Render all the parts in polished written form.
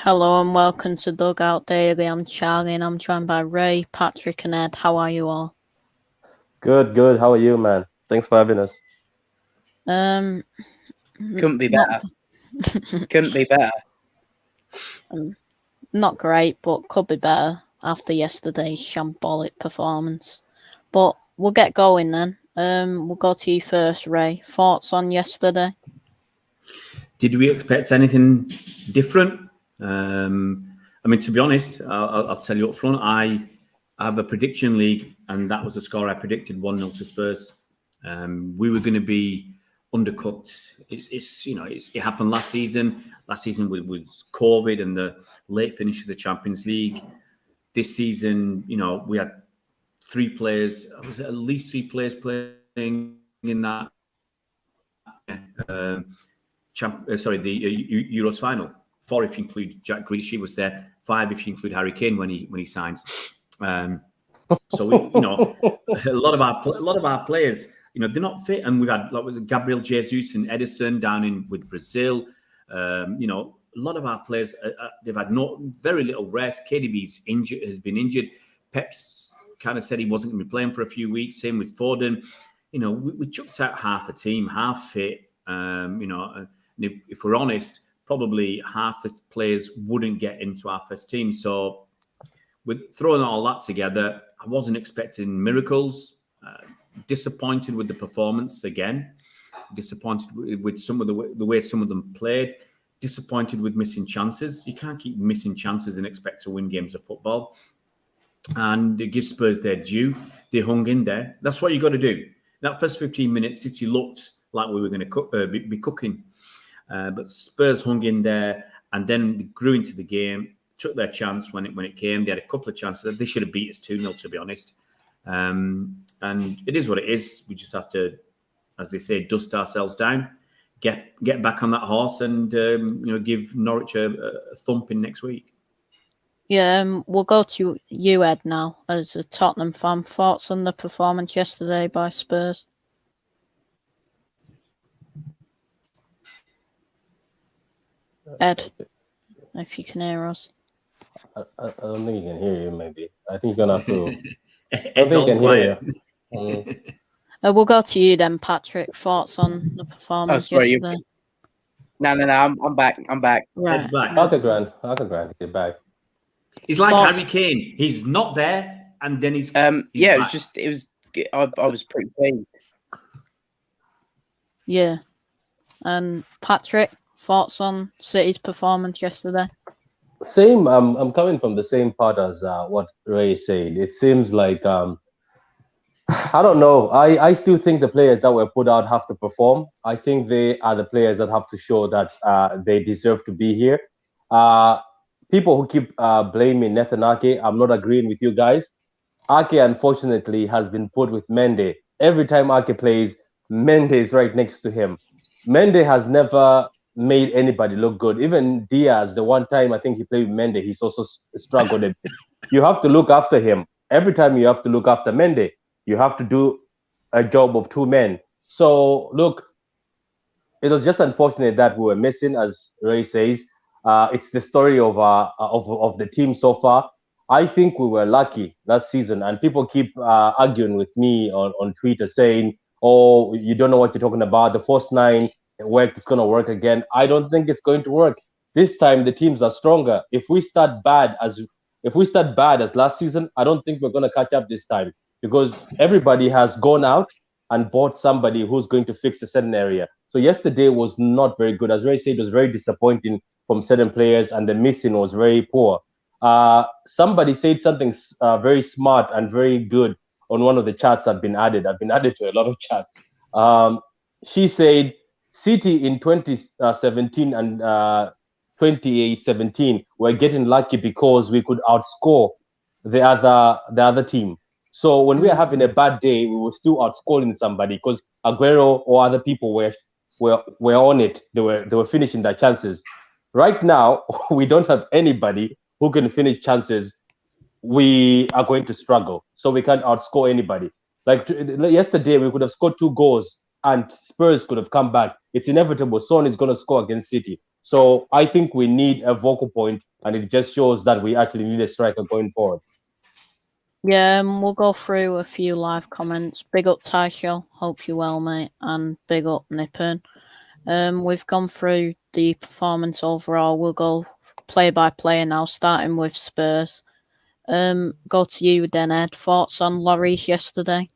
Hello and welcome to Dugout Daily. I'm Charlie and I'm joined by Ray, Patrick and Ed. How are you all? Good. How are you, man? Thanks for having us. Um, Couldn't be not, better. Couldn't be better. not great, but could be better after yesterday's shambolic performance. But we'll get going then. We'll go to you first, Ray. Thoughts on yesterday? Did we expect anything different? To be honest, I'll tell you up front. I have a prediction league, and that was the score I predicted: 1-0 to Spurs. We were going to be undercooked. It happened last season. Last season with COVID and the late finish of the Champions League. This season, we had three players. Was it at least three players playing in that? The Euros final. 4 if you include Jack Grealish, he was there. 5 if you include Harry Kane when he signs. So we, a lot of our players, they're not fit, and we've had Gabriel Jesus and Edison down in with Brazil. A lot of our players they've had very little rest. KDB's has been injured. Pep's kind of said he wasn't going to be playing for a few weeks. Same with Foden. We chucked out half a team, half fit. And if we're honest, probably half the players wouldn't get into our first team. So with throwing all that together, I wasn't expecting miracles. Disappointed with the performance again. Disappointed with some of the way some of them played. Disappointed with missing chances. You can't keep missing chances and expect to win games of football. And it gives Spurs their due. They hung in there. That's what you got to do. That first 15 minutes, City looked like we were going to be cooking. But Spurs hung in there and then grew into the game, took their chance when it came. They had a couple of chances. They should have beat us 2-0, to be honest. And it is what it is. We just have to, as they say, dust ourselves down, get back on that horse and, give Norwich a thumping next week. Yeah, we'll go to you, Ed, now, as a Tottenham fan. Thoughts on the performance yesterday by Spurs? Ed, if you can hear us. I don't think you can hear you, maybe. I think you're going to have to... It's all quiet. We'll go to you then, Patrick. Thoughts on the performance yesterday? No, I'm back. Right. Ed's back. Okay, Grant, get back. He's like Harry Kane. He's not there, and then he's yeah, back. I was pretty pleased. Yeah. And Patrick, thoughts on City's performance yesterday? Same. I'm coming from the same part as what Ray said. It seems like I don't know. I still think the players that were put out have to perform. I think they are the players that have to show that they deserve to be here. People who keep blaming Nathan Ake, I'm not agreeing with you guys. Ake, unfortunately, has been put with Mendy. Every time Ake plays, Mendy is right next to him. Mendy has never made anybody look good. Even Diaz, the one time I think he played with Mendy, he's also struggled a bit. You have to look after him. Every time you have to look after Mendy, you have to do a job of two men. So, look, it was just unfortunate that we were missing, as Ray says. It's the story of the team so far. I think we were lucky last season, and people keep arguing with me on Twitter saying, "Oh, you don't know what you're talking about. The first 9 worked. It's going to work again." I don't think it's going to work this time. The teams are stronger. If we start bad as last season, I don't think we're going to catch up this time because everybody has gone out and bought somebody who's going to fix a certain area. So yesterday was not very good. As Ray said, it was very disappointing from certain players, and the missing was very poor. Somebody said something very smart and very good on one of the chats I've been added. I've been added to a lot of chats. She said, City in 2017 and 2017 were getting lucky because we could outscore the other team. So when we are having a bad day, we were still outscoring somebody because Aguero or other people were on it. They were finishing their chances. Right now, we don't have anybody who can finish chances. We are going to struggle. So we can't outscore anybody. Like yesterday, we could have scored 2 goals and Spurs could have come back. It's inevitable. Son is going to score against City. So I think we need a vocal point and it just shows that we actually need a striker going forward. Yeah, we'll go through a few live comments. Big up Taisho, hope you're well, mate, and big up Nippon. We've gone through the performance overall. We'll go play by player now, starting with Spurs. Go to you then, Ed. Thoughts on Lloris yesterday?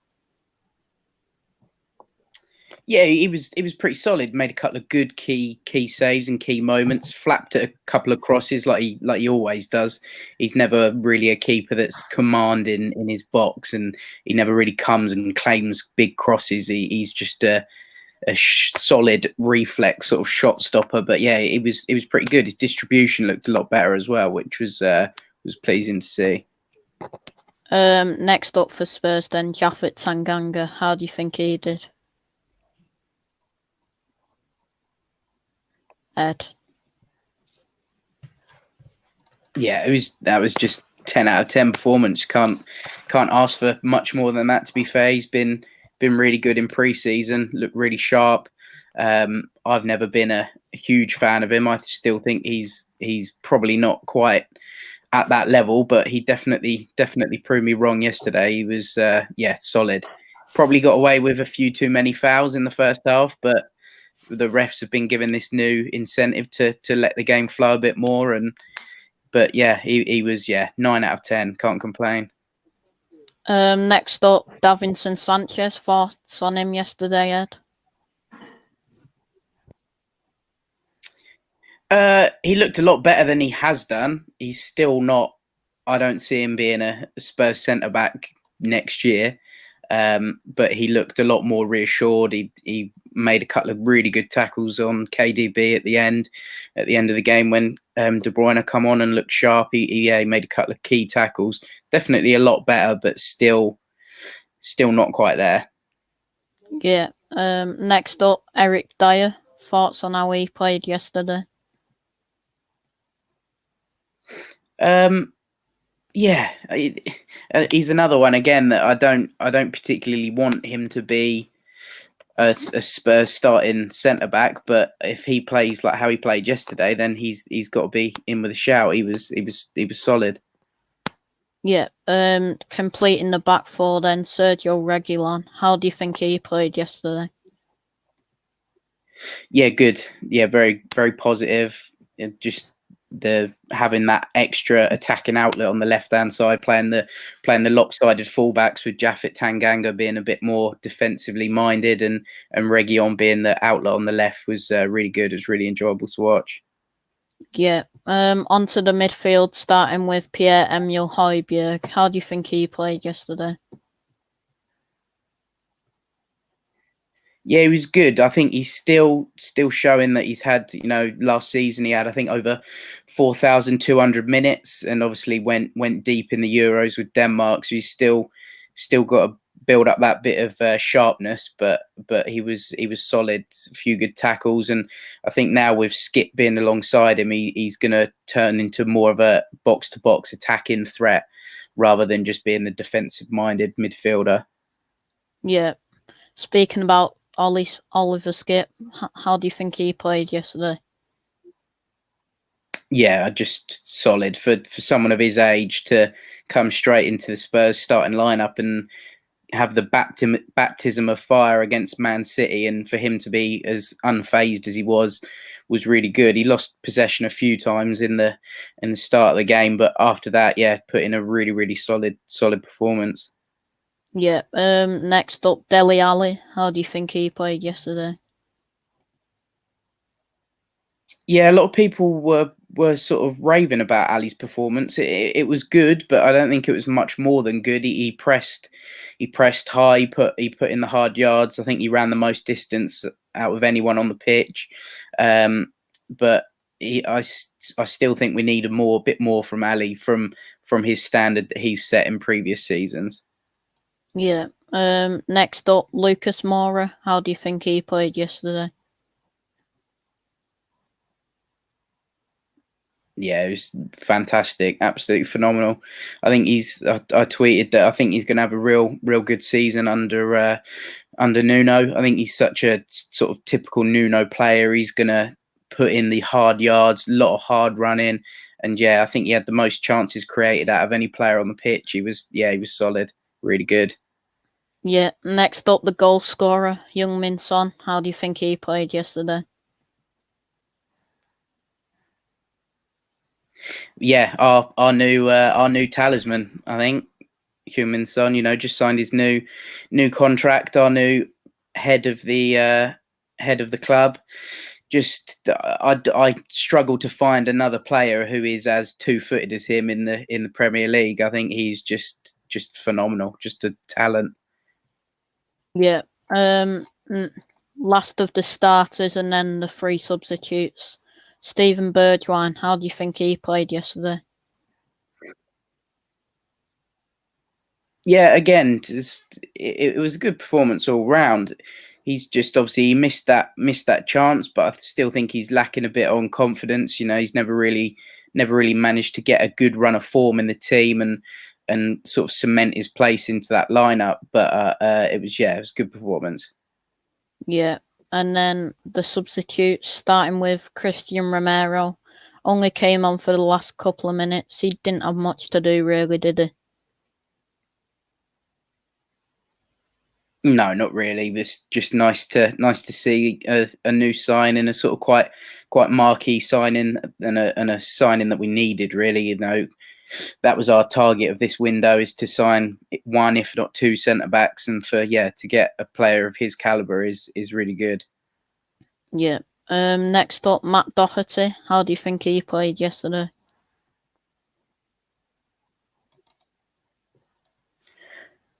Yeah, he was pretty solid. Made a couple of good key saves and key moments. Flapped at a couple of crosses like he always does. He's never really a keeper that's commanding in his box, and he never really comes and claims big crosses. He's just a solid reflex sort of shot stopper. But yeah, it was pretty good. His distribution looked a lot better as well, which was pleasing to see. Next up for Spurs then, Japhet Tanganga. How do you think he did? Ed. Yeah, that was just 10 out of 10 performance. Can't ask for much more than that, to be fair. He's been really good in pre-season, looked really sharp. I've never been a huge fan of him. I still think he's probably not quite at that level, but he definitely proved me wrong yesterday. He was solid. Probably got away with a few too many fouls in the first half, but the refs have been given this new incentive to let the game flow a bit more. But yeah, he was 9 out of 10. Can't complain. Next up, Davinson Sanchez. Thoughts on him yesterday, Ed? He looked a lot better than he has done. He's still not. I don't see him being a Spurs centre back next year. But he looked a lot more reassured. He made a couple of really good tackles on KDB at the end of the game when De Bruyne come on and looked sharp. He made a couple of key tackles. Definitely a lot better, but still not quite there. Yeah. Next up, Eric Dyer. Thoughts on how he played yesterday? Yeah, he's another one again that I don't particularly want him to be a Spurs starting centre back, but if he plays like how he played yesterday, then he's got to be in with a shout. He was solid. Yeah. Completing the back four then, Sergio Reguilon. How do you think he played yesterday? Yeah, good. Yeah, very very positive. Just having that extra attacking outlet on the left hand side, playing the lopsided fullbacks with Japhet Tanganga being a bit more defensively minded, and Reguilon being the outlet on the left was really good. It was really enjoyable to watch. Yeah. Onto the midfield, starting with Pierre-Emile Højbjerg. How do you think he played yesterday? Yeah, he was good. I think he's still showing that he's had, last season he had, I think, over 4,200 minutes, and obviously went deep in the Euros with Denmark. So he's still got to build up that bit of sharpness. But he was solid. A few good tackles, and I think now with Skip being alongside him, he's going to turn into more of a box to box attacking threat rather than just being the defensive minded midfielder. Yeah. Speaking about Oliver Skip, how do you think he played yesterday? Yeah, just solid for someone of his age to come straight into the Spurs starting lineup and have the baptism of fire against Man City, and for him to be as unfazed as he was really good. He lost possession a few times in the start of the game, but after that, put in a really really solid performance. Yeah. Next up, Dele Alli. How do you think he played yesterday? Yeah, a lot of people were sort of raving about Ali's performance. It was good, but I don't think it was much more than good. He pressed high. He put in the hard yards. I think he ran the most distance out of anyone on the pitch. But I still think we need a bit more from Ali from his standard that he's set in previous seasons. Yeah. Next up, Lucas Moura. How do you think he played yesterday? Yeah, it was fantastic, absolutely phenomenal. I think I tweeted that I think he's going to have a real good season under Nuno. I think he's such a sort of typical Nuno player. He's going to put in the hard yards, a lot of hard running, yeah, I think he had the most chances created out of any player on the pitch. He was solid, really good. Yeah, next up, the goal scorer, Heung-min Son. How do you think he played yesterday? Yeah, our new talisman, I think. Heung-min Son, just signed his new contract. Our new head of the club. Just I struggle to find another player who is as 2-footed as him in the Premier League. I think he's just phenomenal, just a talent. Yeah. Last of the starters and then the 3 substitutes. Stephen Bergwijn, how do you think he played yesterday? Yeah, again, it was a good performance all round. He's just obviously he missed that chance, but I still think he's lacking a bit on confidence. He's never really managed to get a good run of form in the team and sort of cement his place into that lineup. But it was a good performance. Yeah, and then the substitutes, starting with Christian Romero, only came on for the last couple of minutes. He didn't have much to do, really, did he? No, not really. It's just nice to see a new signing, a sort of quite marquee signing, and a signing that we needed. Really, that was our target of this window, is to sign 1, if not 2 centre backs, and to get a player of his caliber is really good. Yeah. Next up, Matt Doherty. How do you think he played yesterday?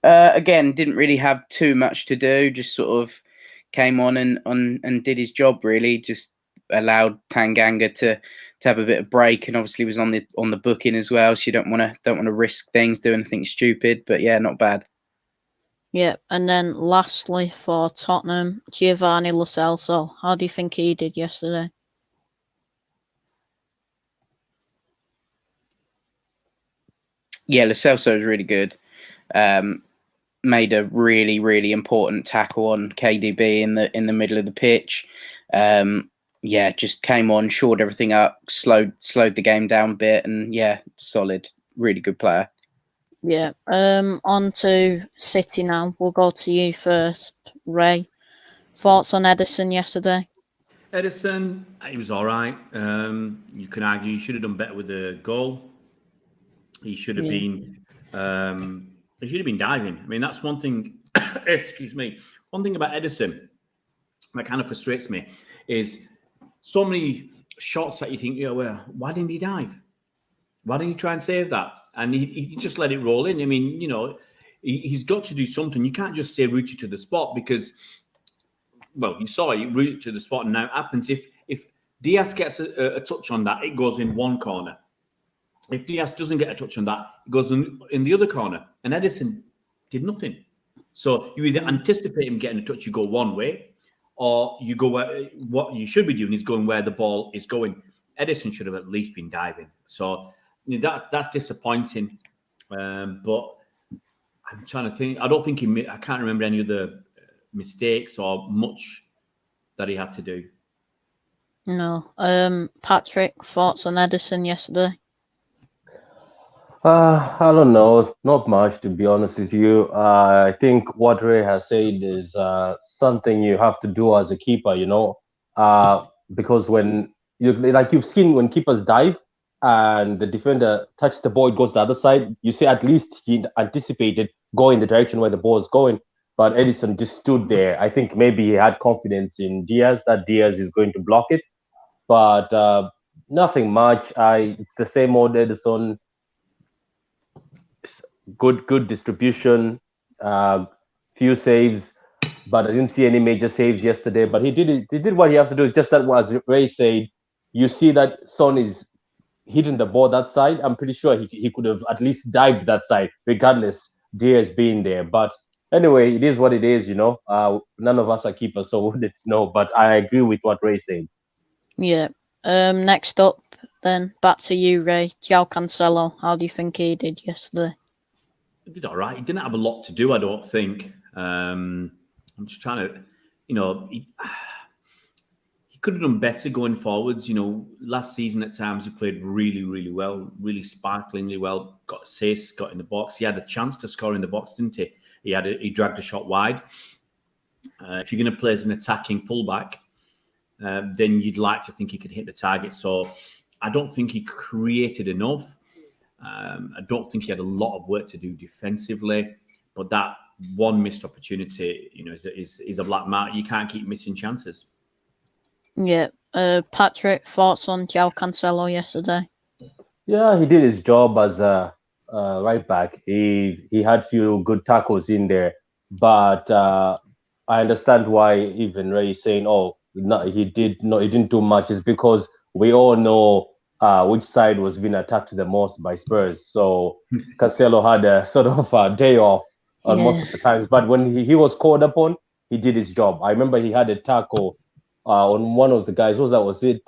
Again, didn't really have too much to do. Just sort of came on and did his job. Really, just allowed Tanganga to have a bit of break, and obviously was on the booking as well. So you don't want to risk things, do anything stupid. But yeah, not bad. Yeah, and then lastly for Tottenham, Giovanni Lo Celso. How do you think he did yesterday? Yeah, Lo Celso was really good. Made a really, really important tackle on KDB in the middle of the pitch. Just came on, shored everything up, slowed the game down a bit, and solid, really good player. Yeah. On to City now. We'll go to you first, Ray. Thoughts on Edison yesterday? Edison, he was all right. You can argue he should have done better with the goal. He should have been. He should have been diving. I mean, that's one thing. Excuse me. One thing about Edison that kind of frustrates me is so many shots that you think, well, why didn't he dive? Why didn't he try and save that? And he just let it roll in. I mean, he's got to do something. You can't just say root it to the spot because, well, you saw it, root it to the spot, and now it happens. If Diaz gets a touch on that, it goes in one corner. If Diaz doesn't get a touch on that, it goes in the other corner. And Edison did nothing. So you either anticipate him getting a touch, you go one way, or you go what you should be doing is going where the ball is going. Edison should have at least been diving. So that's disappointing. But I'm trying to think. I don't think I can't remember any other mistakes or much that he had to do. No. Patrick, thoughts on Edison yesterday? I don't know, not much to be honest with you. I think what Ray has said is something you have to do as a keeper, because when you've seen when keepers dive and the defender touches the ball, it goes the other side. You see, at least he anticipated going the direction where the ball is going. But Edison just stood there. I think maybe he had confidence in Diaz that Diaz is going to block it, but nothing much. It's the same old Edison. Good distribution, few saves, but I didn't see any major saves yesterday. But he did what he have to do. It's just that, as Ray said, you see that Son is hitting the ball that side. I'm pretty sure he could have at least dived that side, regardless Diaz being there. But anyway, it is what it is. None of us are keepers, so we wouldn't know. But I agree with what Ray said. Yeah. Next up, then back to you, Ray. João Cancelo. How do you think he did yesterday? He did all right. He didn't have a lot to do, I don't think. I'm just trying to, he could have done better going forwards. Last season at times he played really, really well, really sparklingly well. Got assists, got in the box. He had a chance to score in the box, didn't he? He dragged a shot wide. If you're going to play as an attacking fullback, then you'd like to think he could hit the target. So I don't think he created enough. I don't think he had a lot of work to do defensively. But that one missed opportunity, is a black mark. You can't keep missing chances. Yeah. Patrick, thoughts on João Cancelo yesterday? Yeah, he did his job as a right back. He had few good tackles in there, but I understand why even Ray is saying, "Oh, he didn't do much." Is because we all know which side was being attacked the most by Spurs. So Cancelo had a sort of a day off on most of the times, but when he was called upon, he did his job. I remember he had a tackle on one of the guys. What was that? Was it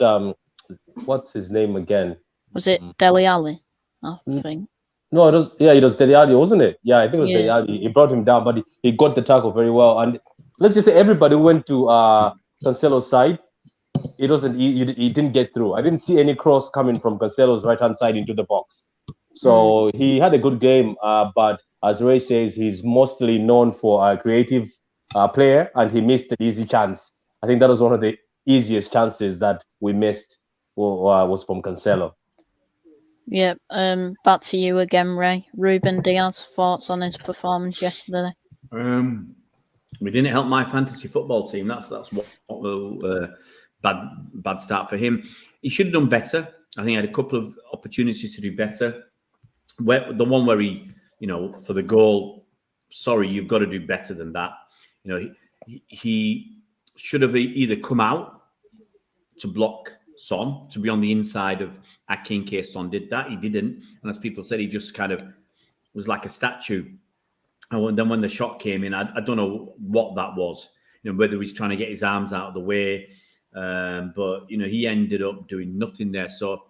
what's his name again? Was it Dele Alli? I think. No, it was Dele Alli, wasn't it? Yeah, I think it was Dele Alli. He brought him down, but he got the tackle very well. And let's just say everybody who went to Cancelo's side, he didn't get through. I didn't see any cross coming from Cancelo's right-hand side into the box. So he had a good game, but as Ray says, he's mostly known for a creative player, and he missed an easy chance. I think that was one of the easiest chances that we missed was from Cancelo. Yeah, back to you again, Ray. Ruben Diaz, thoughts on his performance yesterday? We didn't help my fantasy football team. That's what bad start for him. He should have done better. I think he had a couple of opportunities to do better. The one where he, for the goal, sorry, you've got to do better than that. He should have either come out to block Son, to be on the inside of Ake in case Son did that. He didn't. And as people said, he just kind of was like a statue. And then when the shot came in, I don't know what that was, whether he's trying to get his arms out of the way. But, he ended up doing nothing there. So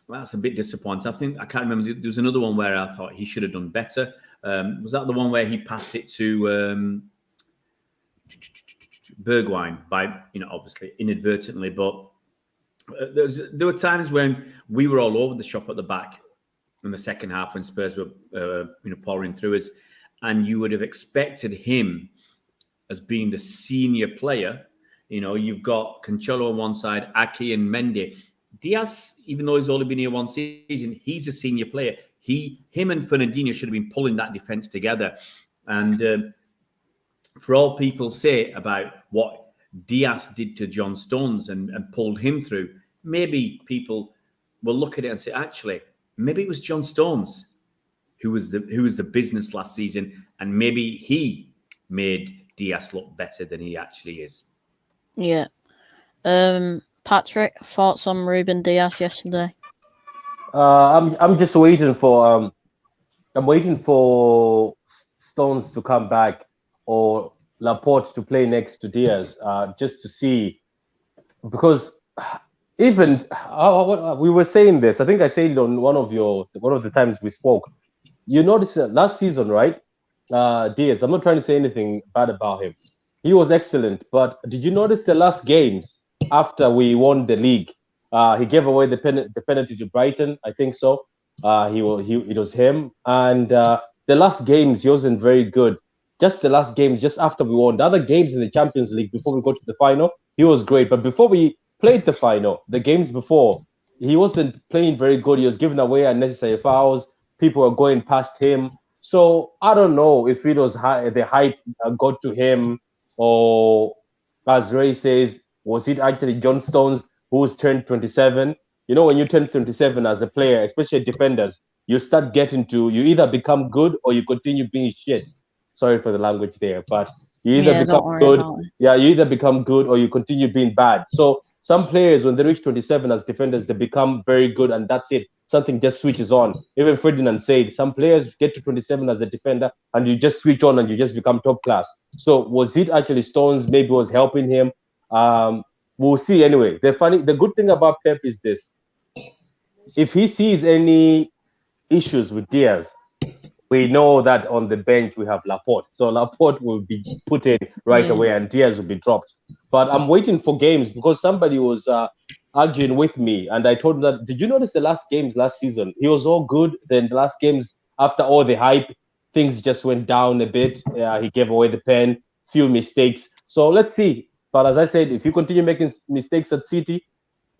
that's a bit disappointing. I can't remember. There was another one where I thought he should have done better. Was that the one where he passed it to Bergwijn by, obviously inadvertently, but there were times when we were all over the shop at the back in the second half when Spurs were, pouring through us, and you would have expected him as being the senior player. You've got Cancelo on one side, Ake and Mendy. Diaz, even though he's only been here one season, he's a senior player. Him and Fernandinho should have been pulling that defense together. And for all people say about what Diaz did to John Stones and pulled him through, maybe people will look at it and say, actually, maybe it was John Stones who was the business last season, and maybe he made Diaz look better than he actually is. Yeah. Patrick, thoughts on Ruben Diaz yesterday? I'm just waiting for Stones to come back or Laporte to play next to Diaz, just to see, because even we were saying this. I think I said it on one of the times we spoke. You noticed that last season, right? Diaz. I'm not trying to say anything bad about him. He was excellent, but did you notice the last games after we won the league? He gave away the penalty to Brighton. I think so. It was him, and the last games he wasn't very good. Just the last games, just after we won. The other games in the Champions League before we got to the final, he was great. But before we played the final, the games before, he wasn't playing very good. He was giving away unnecessary fouls. People were going past him. So I don't know if it was the hype got to him, or as Ray says, was it actually John Stones who's turned 27? When you turn 27 as a player, especially defenders, you either become good or you continue being shit. Sorry for the language there, but you either become good. Yeah, you either become good or you continue being bad. So some players, when they reach 27 as defenders, they become very good, and that's it. Something just switches on. Even Ferdinand said some players get to 27 as a defender, and you just switch on and you just become top class. So was it actually Stones maybe was helping him? We'll see anyway. The good thing about Pep is this: if he sees any issues with Diaz, we know that on the bench we have Laporte. So Laporte will be put in right away and Diaz will be dropped. but I'm waiting for games because somebody was arguing with me, and I told him that, did you notice the last games last season? He was all good. Then the last games, after all the hype, things just went down a bit. He gave away the pen, few mistakes. So let's see. But as I said, if you continue making mistakes at City,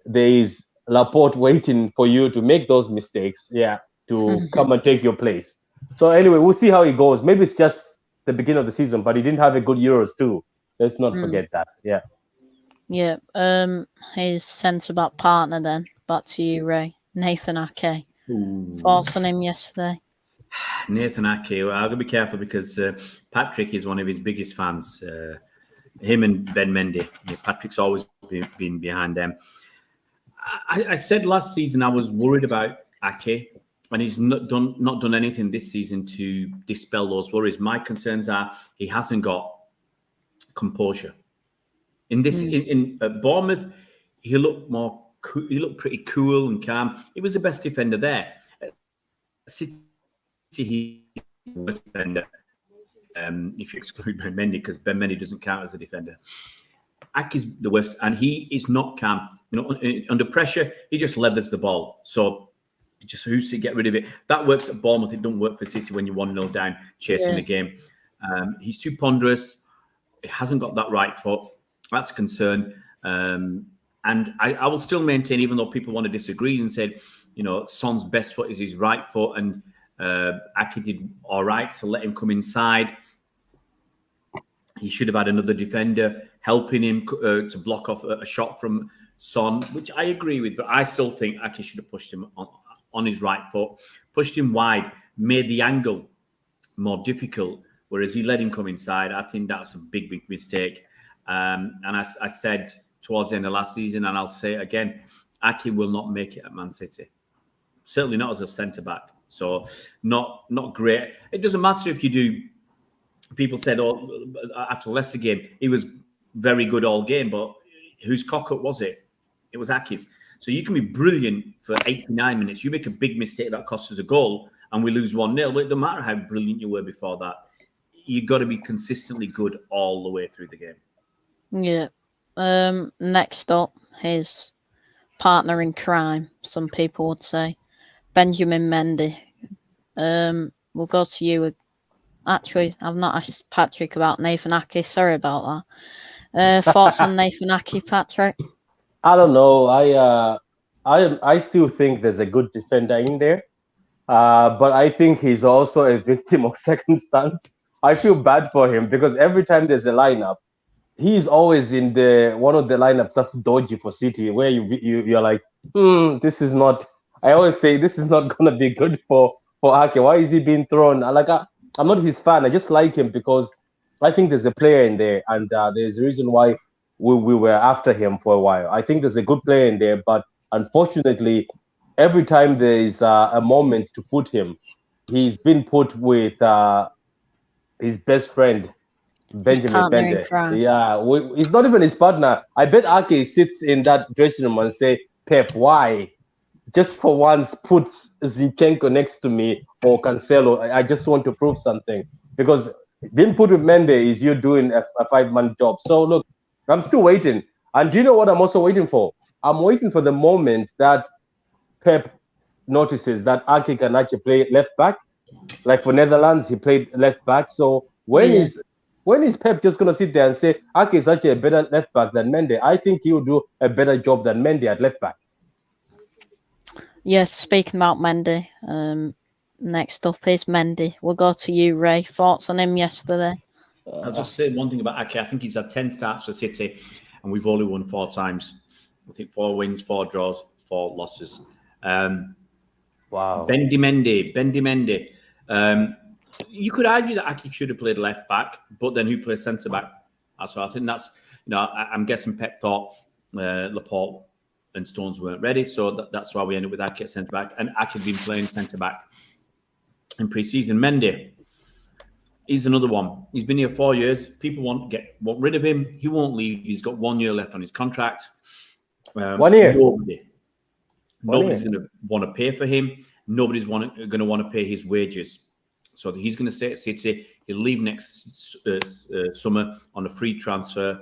there is Laporte waiting for you to make those mistakes. Yeah, to come and take your place. So anyway, we'll see how it goes. Maybe it's just the beginning of the season, but he didn't have a good Euros too. Let's not forget that. Yeah. Yeah. His centre back partner then. Back to you, Ray. Nathan Ake. Thoughts on him yesterday? Nathan Ake. Well, I've got to be careful because Patrick is one of his biggest fans. Him and Ben Mendy. Yeah, Patrick's always been behind them. I said last season I was worried about Ake, and he's not done anything this season to dispel those worries. My concerns are he hasn't got composure. In this in Bournemouth, he looked he looked pretty cool and calm. He was the best defender there. City, he's the worst defender. If you exclude Ben Mendy, because Ben Mendy doesn't count as a defender. Ake's the worst, and he is not calm. You know, under pressure, he just leathers the ball. So just who's to get rid of it? That works at Bournemouth. It doesn't work for City when you're 1-0 down, chasing the game. He's too ponderous. He hasn't got that right foot. That's a concern. And I will still maintain, even though people want to disagree and said, you know, Son's best foot is his right foot, and Ake did all right to let him come inside. He should have had another defender helping him to block off a shot from Son, which I agree with, but I still think Ake should have pushed him on his right foot, pushed him wide, made the angle more difficult, whereas he let him come inside. I think that's a big, big mistake. And I said towards the end of last season, and I'll say it again, Ake will not make it at Man City. Certainly not as a centre-back. So not great. It doesn't matter if you do. People said, oh, after the Leicester game, he was very good all game, but whose cock-up was it? It was Ake's. So you can be brilliant for 89 minutes. You make a big mistake that costs us a goal, and we lose 1-0. But it doesn't matter how brilliant you were before that. You've got to be consistently good all the way through the game. Yeah. Next up, his partner in crime, some people would say, Benjamin Mendy. We'll go to you. Actually, I've not asked Patrick about Nathan Ake. Sorry about that. Thoughts on Nathan Ake, Patrick? I don't know. I still think there's a good defender in there, but I think he's also a victim of circumstance. I feel bad for him because every time there's a lineup, he's always in the one of the lineups that's dodgy for City, where you're like, this is not. I always say this is not gonna be good for Ake. Why is he being thrown? I'm not his fan. I just like him because I think there's a player in there, and there's a reason why we were after him for a while. I think there's a good player in there, but unfortunately, every time there is a moment to put him, he's been put with his best friend, Benjamin Mendy. Yeah, he's not even his partner. I bet Ake sits in that dressing room and say, Pep, why? Just for once, put Zinchenko next to me or Cancelo. I just want to prove something. Because being put with Mendy is you doing a 5-man job. So look, I'm still waiting. And do you know what I'm also waiting for? I'm waiting for the moment that Pep notices that Ake can actually play left back. Like for Netherlands, he played left back. So when is Pep just going to sit there and say, Ake is actually a better left back than Mendy? I think he will do a better job than Mendy at left back. Yes, speaking about Mendy, next up is Mendy. We'll go to you, Ray. Thoughts on him yesterday? I'll just say one thing about Ake. I think he's had 10 starts for City, and we've only won 4 times. I think 4 wins, 4 draws, 4 losses. Wow. Bendy Mendy. You could argue that Ake should have played left back, but then who plays centre back? So I think that's, I'm guessing Pep thought Laporte and Stones weren't ready, so that's why we ended up with Ake at centre back. And Ake had been playing centre back in pre-season. Mendy, he's another one. He's been here 4 years. People want rid of him. He won't leave. He's got 1 year left on his contract. 1 year. Nobody's going to want to pay for him. Nobody's going to want to pay his wages. So he's going to stay at City. He'll leave next summer on a free transfer.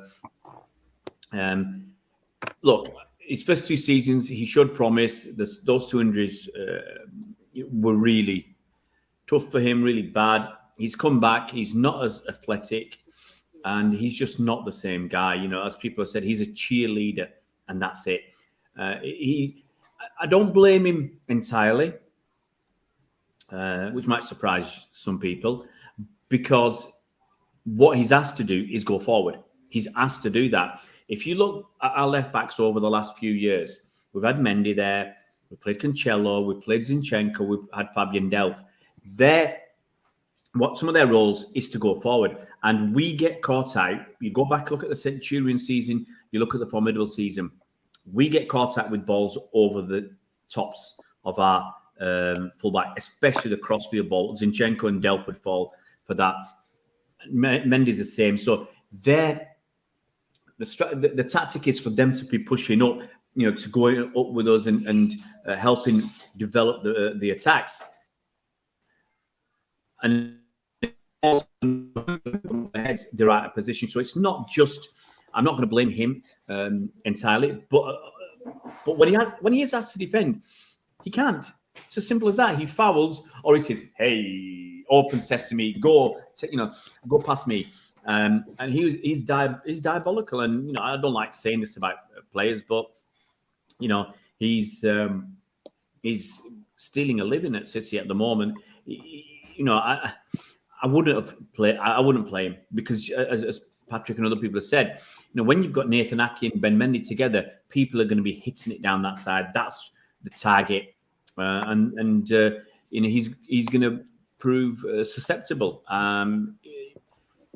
Look, his first 2 seasons, he showed promise. Those 2 injuries were really tough for him, really bad. He's come back. He's not as athletic, and he's just not the same guy. As people have said, he's a cheerleader, and that's it. I don't blame him entirely, which might surprise some people, because what he's asked to do is go forward. He's asked to do that. If you look at our left backs over the last few years, we've had Mendy there, we played Cancelo, we played Zinchenko, we've had Fabian Delph. Some of their roles is to go forward. And we get caught out. You go back, look at the Centurion season, you look at the Formidable season. We get caught out with balls over the tops of our fullback, especially the crossfield ball. Zinchenko and Delph would fall for that. Mendy's the same. So the tactic is for them to be pushing up, to go up with us and helping develop the attacks. And they're out of position. So it's not just, I'm not going to blame him entirely, but when he is asked to defend, he can't. It's as simple as that. He fouls, or he says, "Hey, open sesame, go past me." And he's diabolical. And I don't like saying this about players, but he's stealing a living at City at the moment. I wouldn't play him, because as Patrick and other people have said, when you've got Nathan Ake and Ben Mendy together, people are going to be hitting it down that side. That's the target, and he's going to prove susceptible.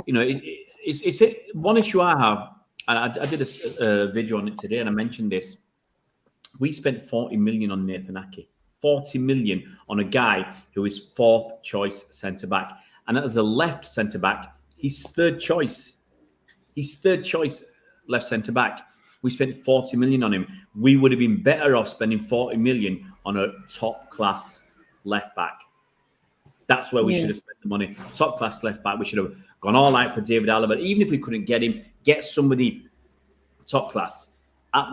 It's one issue I have. I did a video on it today, and I mentioned this. We spent 40 million on Nathan Ake. 40 million on a guy who is 4th choice centre back, and as a left centre back, he's 3rd choice. He's 3rd choice left centre back. We spent 40 million on him. We would have been better off spending 40 million on a top class left back. That's where we should have spent the money. Top class left back. We should have gone all out for David Alaba. Even if we couldn't get him, get somebody top class at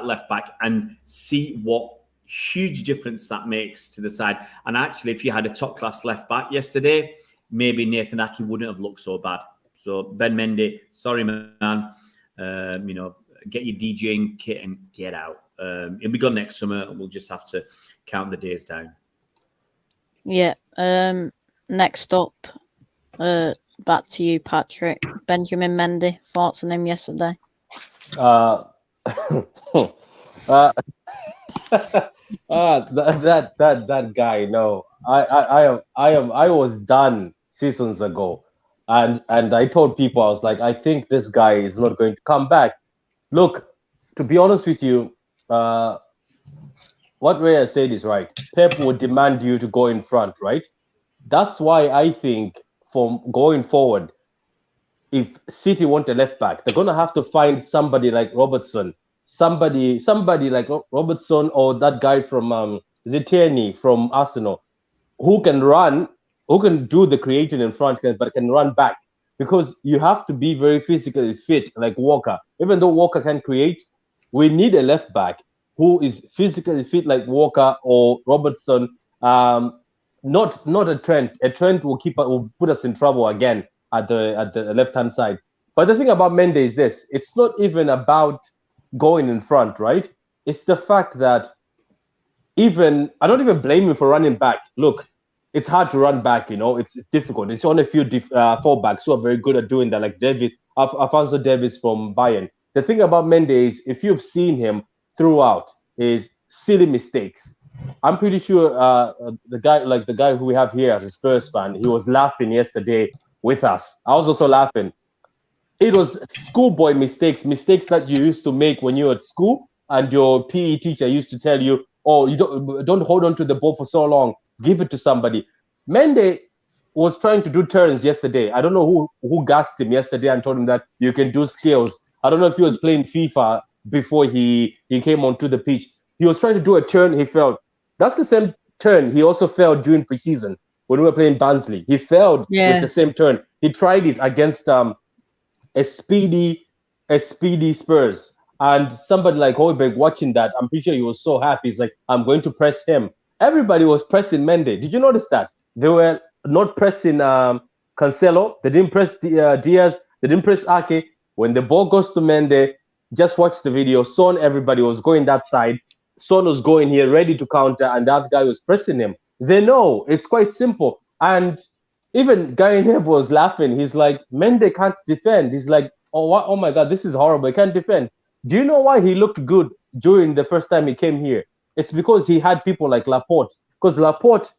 left back and see what huge difference that makes to the side. And actually, if you had a top class left back yesterday, maybe Nathan Ake wouldn't have looked so bad. So Ben Mendy, sorry man, get your DJing kit and get out. He'll be gone next summer, and we'll just have to count the days down. Yeah. Next up, back to you, Patrick. Benjamin Mendy. Thoughts on him yesterday? That guy. No, I was done seasons ago, and I told people, I was like, I think this guy is not going to come back. Look, to be honest with you, what Rhea said is right. Pep would demand you to go in front, right? That's why I think from going forward, if City want a left back, they're gonna have to find somebody like Robertson, somebody like Robertson, or that guy from Tierney from Arsenal, who can run, who can do the creating in front, but can run back. Because you have to be very physically fit, like Walker. Even though Walker can create, we need a left back who is physically fit like Walker or Robertson. Not a Trent. A Trent will put us in trouble again at the left-hand side. But the thing about Mendy is this: it's not even about going in front, right? It's the fact that I don't even blame him for running back. Look, it's hard to run back, it's difficult. It's only a few fullbacks who are very good at doing that, like Alphonso Davies from Bayern. The thing about Mendy is, if you've seen him throughout, is silly mistakes. I'm pretty sure the guy who we have here as a Spurs fan, he was laughing yesterday with us. I was also laughing. It was schoolboy mistakes that you used to make when you were at school, and your PE teacher used to tell you, "Oh, you don't hold on to the ball for so long. Give it to somebody." Mendy was trying to do turns yesterday. I don't know who gassed him yesterday and told him that you can do skills. I don't know if he was playing FIFA before he came onto the pitch. He was trying to do a turn, he failed. That's the same turn he also failed during preseason when we were playing Barnsley. He failed with the same turn. He tried it against a speedy a speedy Spurs. And somebody like Hoiberg watching that, I'm pretty sure he was so happy. He's like, I'm going to press him. Everybody was pressing Mendy. Did you notice that? They were not pressing Cancelo. They didn't press Diaz. They didn't press Ake. When the ball goes to Mendy, just watch the video. Son, everybody was going that side. Son was going here, ready to counter, and that guy was pressing him. They know it's quite simple. And even Guy Neb was laughing. He's like, Mendy can't defend. He's like, oh, what? Oh my God, this is horrible. He can't defend. Do you know why he looked good during the first time he came here? It's because he had people like Laporte. Because Laporte,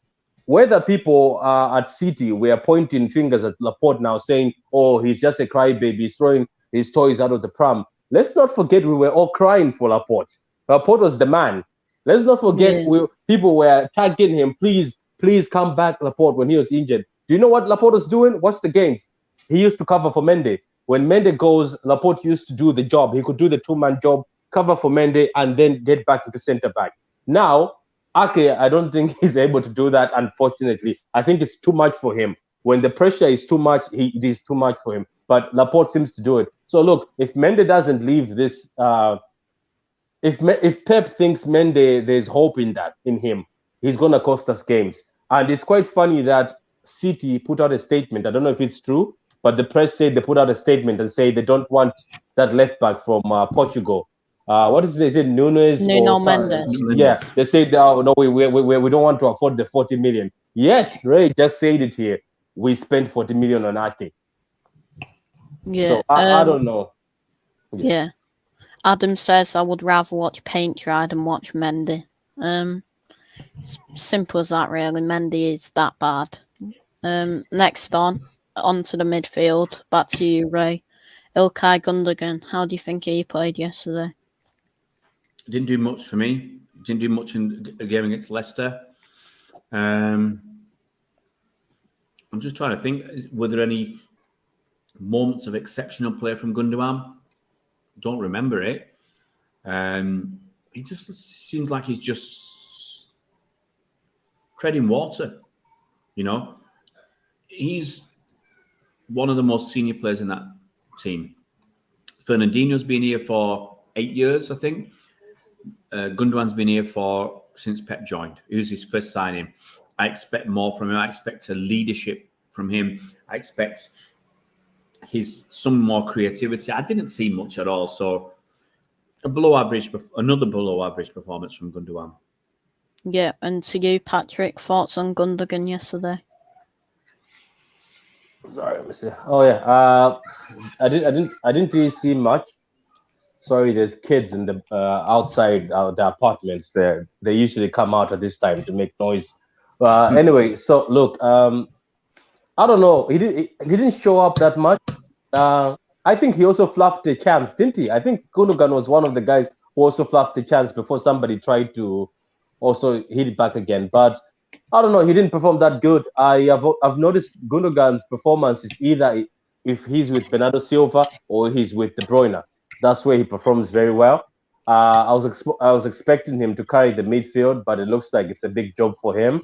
whether people at City were pointing fingers at Laporte now saying, oh, he's just a crybaby, he's throwing his toys out of the pram. Let's not forget we were all crying for Laporte. Laporte was the man. Let's not forget people were tagging him, please, please come back, Laporte, when he was injured. Do you know what Laporte was doing? Watch the games. He used to cover for Mendy. When Mendy goes, Laporte used to do the job. He could do the two-man job, cover for Mendy, and then get back into centre back. Now, Ake, I don't think he's able to do that, unfortunately. I think it's too much for him. When the pressure is too much, it is too much for him. But Laporte seems to do it. So look, if Mendy doesn't leave this, if Pep thinks Mendy, there's hope in him, he's gonna cost us games. And it's quite funny that City put out a statement. I don't know if it's true, but the press said they put out a statement and say they don't want that left back from Portugal. What is it? Is it Nunes Nuno or Mendes. Yeah, they said no, we don't want to afford the 40 million. Yes, Ray just said it here. We spent 40 million on Ake. Yeah. So I don't know. Yeah. Adam says I would rather watch paint dry than watch Mendy. Simple as that, really. Mendy is that bad. Next onto the midfield. Back to you, Ray. Ilkay Gundogan. How do you think he played yesterday? Didn't do much for me. Didn't do much in a game against Leicester. I'm just trying to think. Were there any moments of exceptional play from Gundogan? Don't remember it. He just seems like he's just treading water. You know, he's one of the most senior players in that team. Fernandinho's been here for 8 years, I think. Gundogan's been here since Pep joined. It was his first signing. I expect more from him. I expect a leadership from him. I expect some more creativity. I didn't see much at all. So another below average performance from Gundogan. Yeah, and to you, Patrick, thoughts on Gundogan yesterday? Sorry, let me see. Oh yeah, I didn't really see much. Sorry, there's kids in the outside the apartments. There, they usually come out at this time to make noise. Anyway, so look, I don't know. He didn't show up that much. I think he also fluffed a chance, didn't he? I think Gundogan was one of the guys who also fluffed a chance before somebody tried to also hit it back again. But I don't know. He didn't perform that good. I've noticed Gundogan's performance is either if he's with Bernardo Silva or he's with De Bruyne. That's where he performs very well. I was expecting him to carry the midfield, but it looks like it's a big job for him.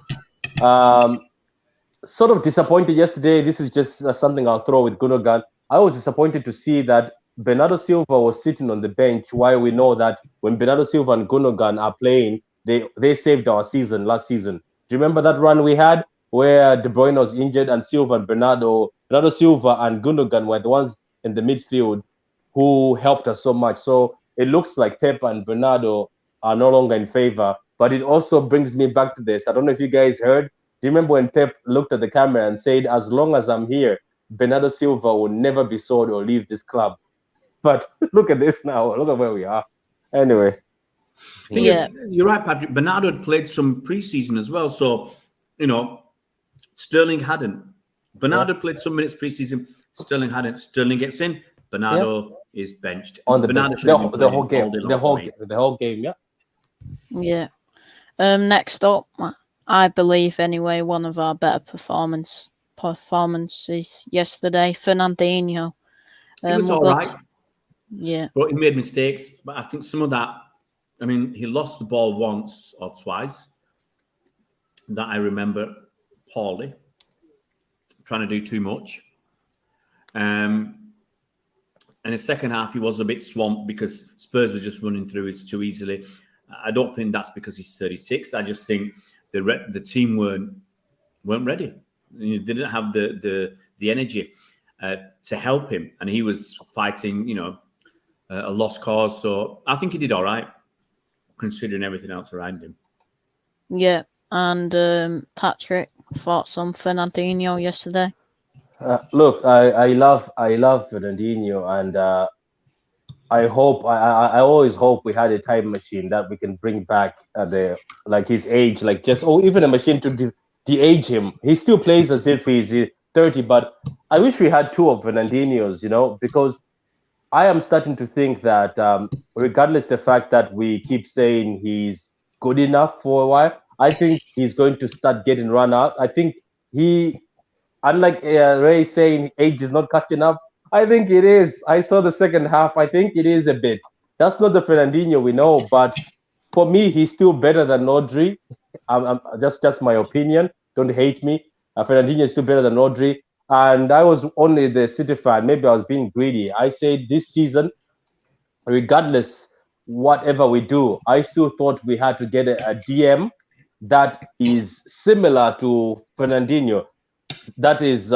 Sort of disappointed yesterday. This is just something I'll throw with Gundogan. I was disappointed to see that Bernardo Silva was sitting on the bench, while we know that when Bernardo Silva and Gundogan are playing, they saved our season last season. Do you remember that run we had where De Bruyne was injured and Bernardo Silva and Gundogan were the ones in the midfield who helped us so much. So it looks like Pep and Bernardo are no longer in favor. But it also brings me back to this. I don't know if you guys heard. Do you remember when Pep looked at the camera and said, as long as I'm here, Bernardo Silva will never be sold or leave this club? But look at this now. Look at where we are. Anyway. You're right, Patrick. Bernardo had played some preseason as well. So, Sterling hadn't. Bernardo played some minutes preseason. Sterling hadn't. Sterling gets in. Bernardo is benched. On the Bernardo bench. The whole game. The whole game, yeah. Yeah. Next up, I believe anyway, one of our better performances yesterday, Fernandinho. He was all right. Yeah. But he made mistakes. But I think some of that, he lost the ball once or twice. That I remember poorly. Trying to do too much. And And the second half, he was a bit swamped because Spurs were just running through it too easily. I don't think that's because he's 36. I just think the team weren't ready. They didn't have the energy to help him, and he was fighting, a lost cause. So I think he did all right, considering everything else around him. Yeah, and Patrick, thoughts on Fernandinho yesterday? Look, I love Fernandinho, and I always hope we had a time machine that we can bring back the like his age, like just even a machine to de-age him. He still plays as if he's 30, but I wish we had two of Fernandinho's, because I am starting to think that regardless the fact that we keep saying he's good enough for a while, I think he's going to start getting run out. I think he unlike Ray saying age is not catching up, I think it is. I saw the second half. I think it is a bit. That's not the Fernandinho we know, but for me, he's still better than Rodri. Just my opinion. Don't hate me. Fernandinho is still better than Rodri. And I was only the City fan. Maybe I was being greedy. I said this season, regardless whatever we do, I still thought we had to get a DM that is similar to Fernandinho, that is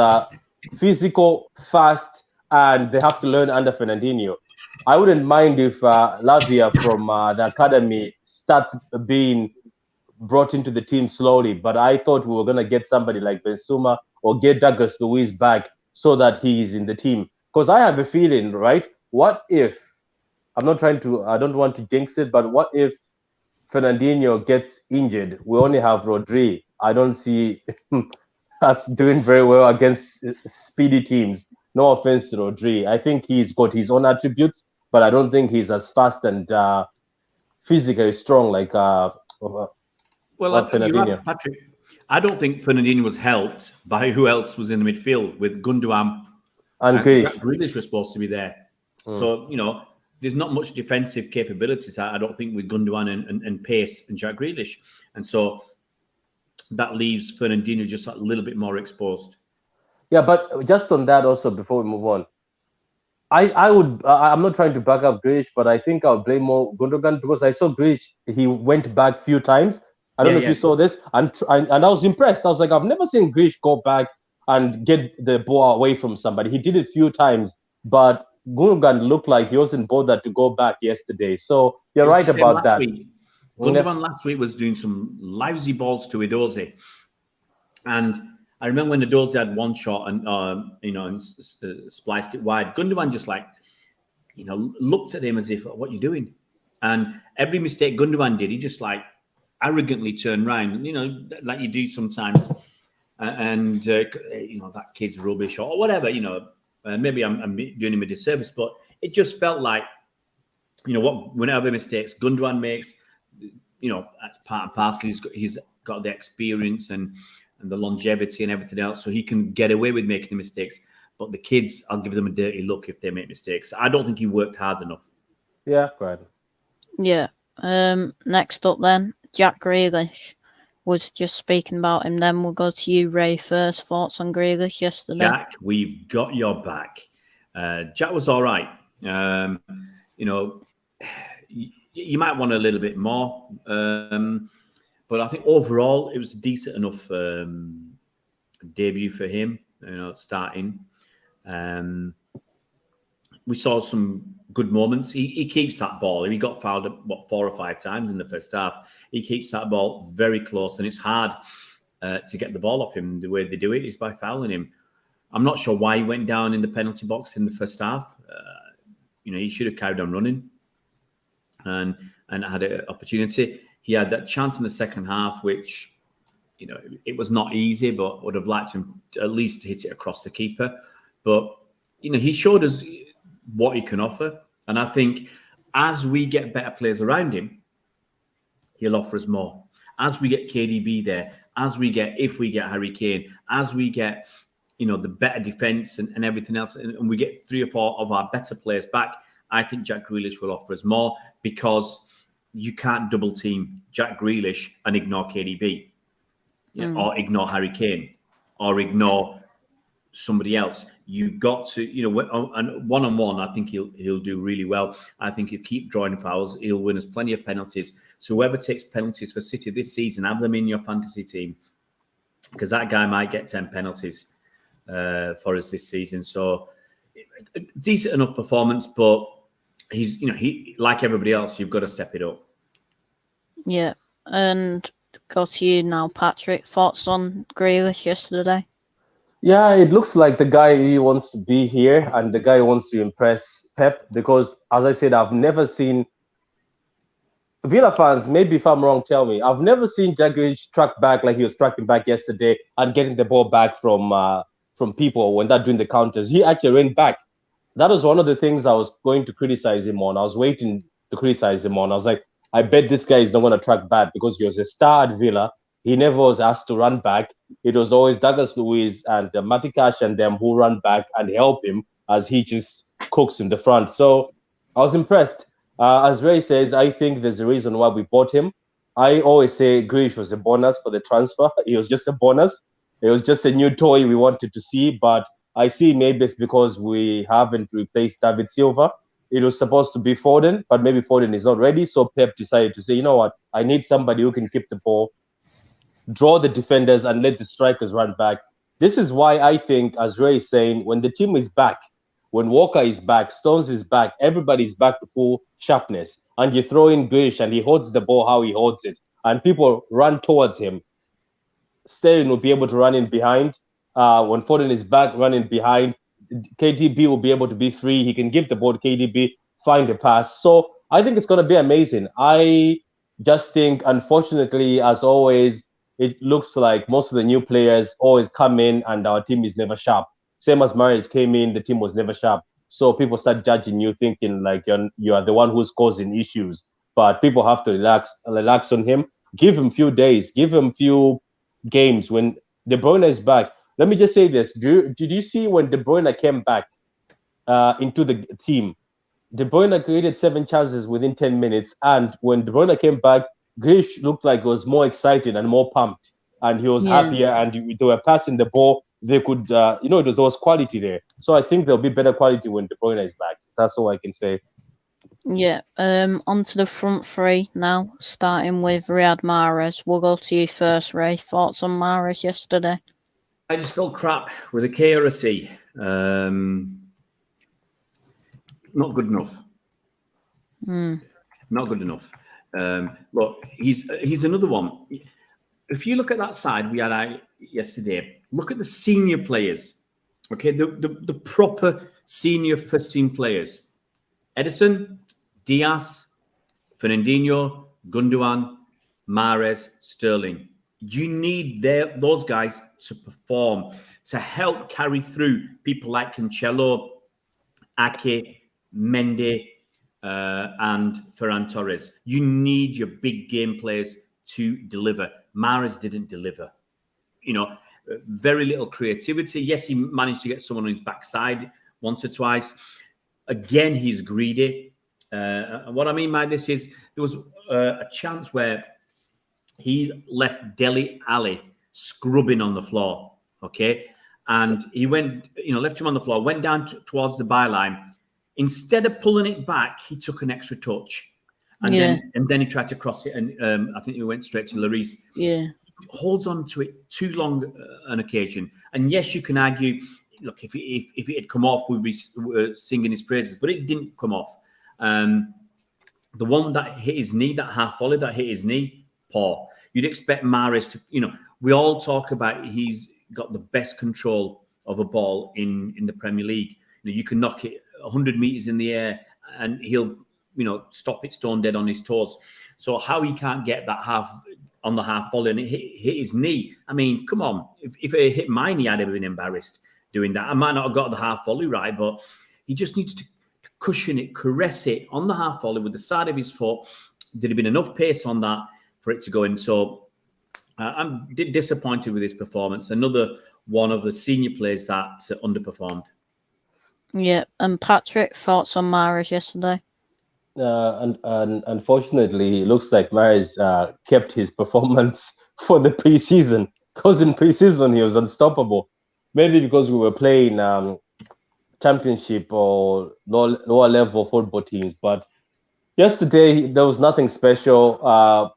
physical, fast, and they have to learn under Fernandinho. I wouldn't mind if Lavia from the academy starts being brought into the team slowly, but I thought we were going to get somebody like Benzema or get Douglas Luiz back so that he is in the team. Because I have a feeling, right? What if, I don't want to jinx it, but what if Fernandinho gets injured? We only have Rodri. I don't see us doing very well against speedy teams. No offense to Rodri. I think he's got his own attributes, but I don't think he's as fast and physically strong like You're right, Patrick. I don't think Fernandinho was helped by who else was in the midfield with Gundogan and Jack Grealish was supposed to be there. So, there's not much defensive capabilities, I don't think, with Gundogan and pace and Jack Grealish. And so that leaves Fernandinho just a little bit more exposed. Yeah, but just on that also, before we move on, I'm not trying to back up Grealish, but I think I'll blame more Gundogan because I saw Grealish, he went back a few times. I don't know if you saw this, and I was impressed. I was like, I've never seen Grealish go back and get the ball away from somebody. He did it a few times, but Gundogan looked like he wasn't bothered to go back yesterday. So you're right about that. Gundogan last week was doing some lousy balls to Edozie. And I remember when Edozie had one shot and spliced it wide. Gundogan just looked at him as if, what are you doing? And every mistake Gundogan did, he just arrogantly turned around, like you do sometimes. And that kid's rubbish or whatever, maybe I'm doing him a disservice, but it just felt like, whenever mistakes Gundogan makes, that's part and parcel. He's got the experience and the longevity and everything else, so he can get away with making the mistakes. But the kids, I'll give them a dirty look if they make mistakes. I don't think he worked hard enough. Yeah, right. Yeah. Next up then, Jack Grealish. Was just speaking about him. Then we'll go to you, Ray, first. Thoughts on Grealish yesterday? Jack, we've got your back. Jack was all right. You might want a little bit more. But I think overall, it was a decent enough debut for him, starting. We saw some good moments. He keeps that ball. He got fouled 4 or 5 times in the first half. He keeps that ball very close, and it's hard to get the ball off him. The way they do it is by fouling him. I'm not sure why he went down in the penalty box in the first half. He should have carried on running and had an opportunity. He had that chance in the second half, which, it was not easy, but would have liked him to at least hit it across the keeper. But, he showed us what he can offer. And I think as we get better players around him, he'll offer us more. As we get KDB there, if we get Harry Kane, as we get, the better defence and everything else, and we get 3 or 4 of our better players back, I think Jack Grealish will offer us more, because you can't double team Jack Grealish and ignore KDB, or ignore Harry Kane, or ignore somebody else. You've got to, and one-on-one, I think he'll do really well. I think he'll keep drawing fouls. He'll win us plenty of penalties. So whoever takes penalties for City this season, have them in your fantasy team, because that guy might get 10 penalties for us this season. So decent enough performance, but he like everybody else, you've got to step it up. Yeah, and go to you now, Patrick. Thoughts on Grealish yesterday? Yeah, it looks like the guy really wants to be here and the guy wants to impress Pep because, as I said, I've never seen Villa fans, maybe if I'm wrong, tell me. I've never seen Jack Grealish track back like he was tracking back yesterday and getting the ball back from people when they're doing the counters. He actually ran back. That was one of the things I was going to criticize him on. I was waiting to criticize him on. I was like, I bet this guy is not going to track back because he was a star at Villa. He never was asked to run back. It was always Douglas Luiz and Matty Cash and them who run back and help him as he just cooks in the front. So I was impressed. As Ray says, I think there's a reason why we bought him. I always say Grealish was a bonus for the transfer. It was just a bonus. It was just a new toy we wanted to see. But I see maybe it's because we haven't replaced David Silva. It was supposed to be Foden, but maybe Foden is not ready. So Pep decided to say, you know what? I need somebody who can keep the ball, draw the defenders, and let the strikers run back. This is why I think, as Ray is saying, when the team is back, when Walker is back, Stones is back, everybody's back to full sharpness. And you throw in Grealish and he holds the ball how he holds it. And people run towards him. Sterling will be able to run in behind. When Foden is back, running behind, KDB will be able to be free. He can give the ball to KDB, find a pass. So I think it's going to be amazing. I just think, unfortunately, as always, it looks like most of the new players always come in and our team is never sharp. Same as Mahrez came in, the team was never sharp. So people start judging you, thinking like you are the one who's causing issues. But people have to relax on him. Give him a few days. Give him a few games. When De Bruyne is back, let me just say this: did you see when De Bruyne came back into the team? De Bruyne created 7 chances within 10 minutes, and when De Bruyne came back, Grealish looked like he was more excited and more pumped, and he was happier, and they were passing the ball. They could, there was quality there. So I think there'll be better quality when De Bruyne is back. That's all I can say. Yeah. Onto the front three now, starting with Riyad Mahrez. We'll go to you first, Ray. Thoughts on Mahrez yesterday? I just felt crap with a K or a T. Not good enough. Not good enough. Look, he's another one. If you look at that side we had yesterday, look at the senior players. Okay, the proper senior first team players: Edison, Diaz, Fernandinho, Gundogan, Mahrez, Sterling. You need those guys to perform, to help carry through people like Cancelo, Ake, Mendy, and Ferran Torres. You need your big game players to deliver. Mahrez didn't deliver. Very little creativity. Yes, he managed to get someone on his backside once or twice. Again, he's greedy. What I mean by this is there was a chance where he left Dele Alli scrubbing on the floor, okay? And he went, left him on the floor, went down towards the byline. Instead of pulling it back, he took an extra touch. And then he tried to cross it, and I think he went straight to Lloris. Yeah. Holds on to it too long an occasion. And yes, you can argue, look, if it had come off, we'd be singing his praises, but it didn't come off. The one that hit his knee, that half volley that hit his knee, poor. You'd expect Mahrez to, we all talk about he's got the best control of a ball in the Premier League. You can knock it 100 meters in the air and he'll, stop it stone dead on his toes. So how he can't get that half on the half volley and it hit his knee. I mean, come on. If it hit my knee, I'd have been embarrassed doing that. I might not have got the half volley right, but he just needs to cushion it, caress it on the half volley with the side of his foot. There'd have been enough pace on that for it to go in. So I'm disappointed with his performance. Another one of the senior players that underperformed. Yeah. And Patrick, thoughts on Mahrez yesterday? And unfortunately, it looks like Mahrez kept his performance for the preseason because in preseason he was unstoppable. maybe because we were playing championship or lower level football teams. But yesterday there was nothing special.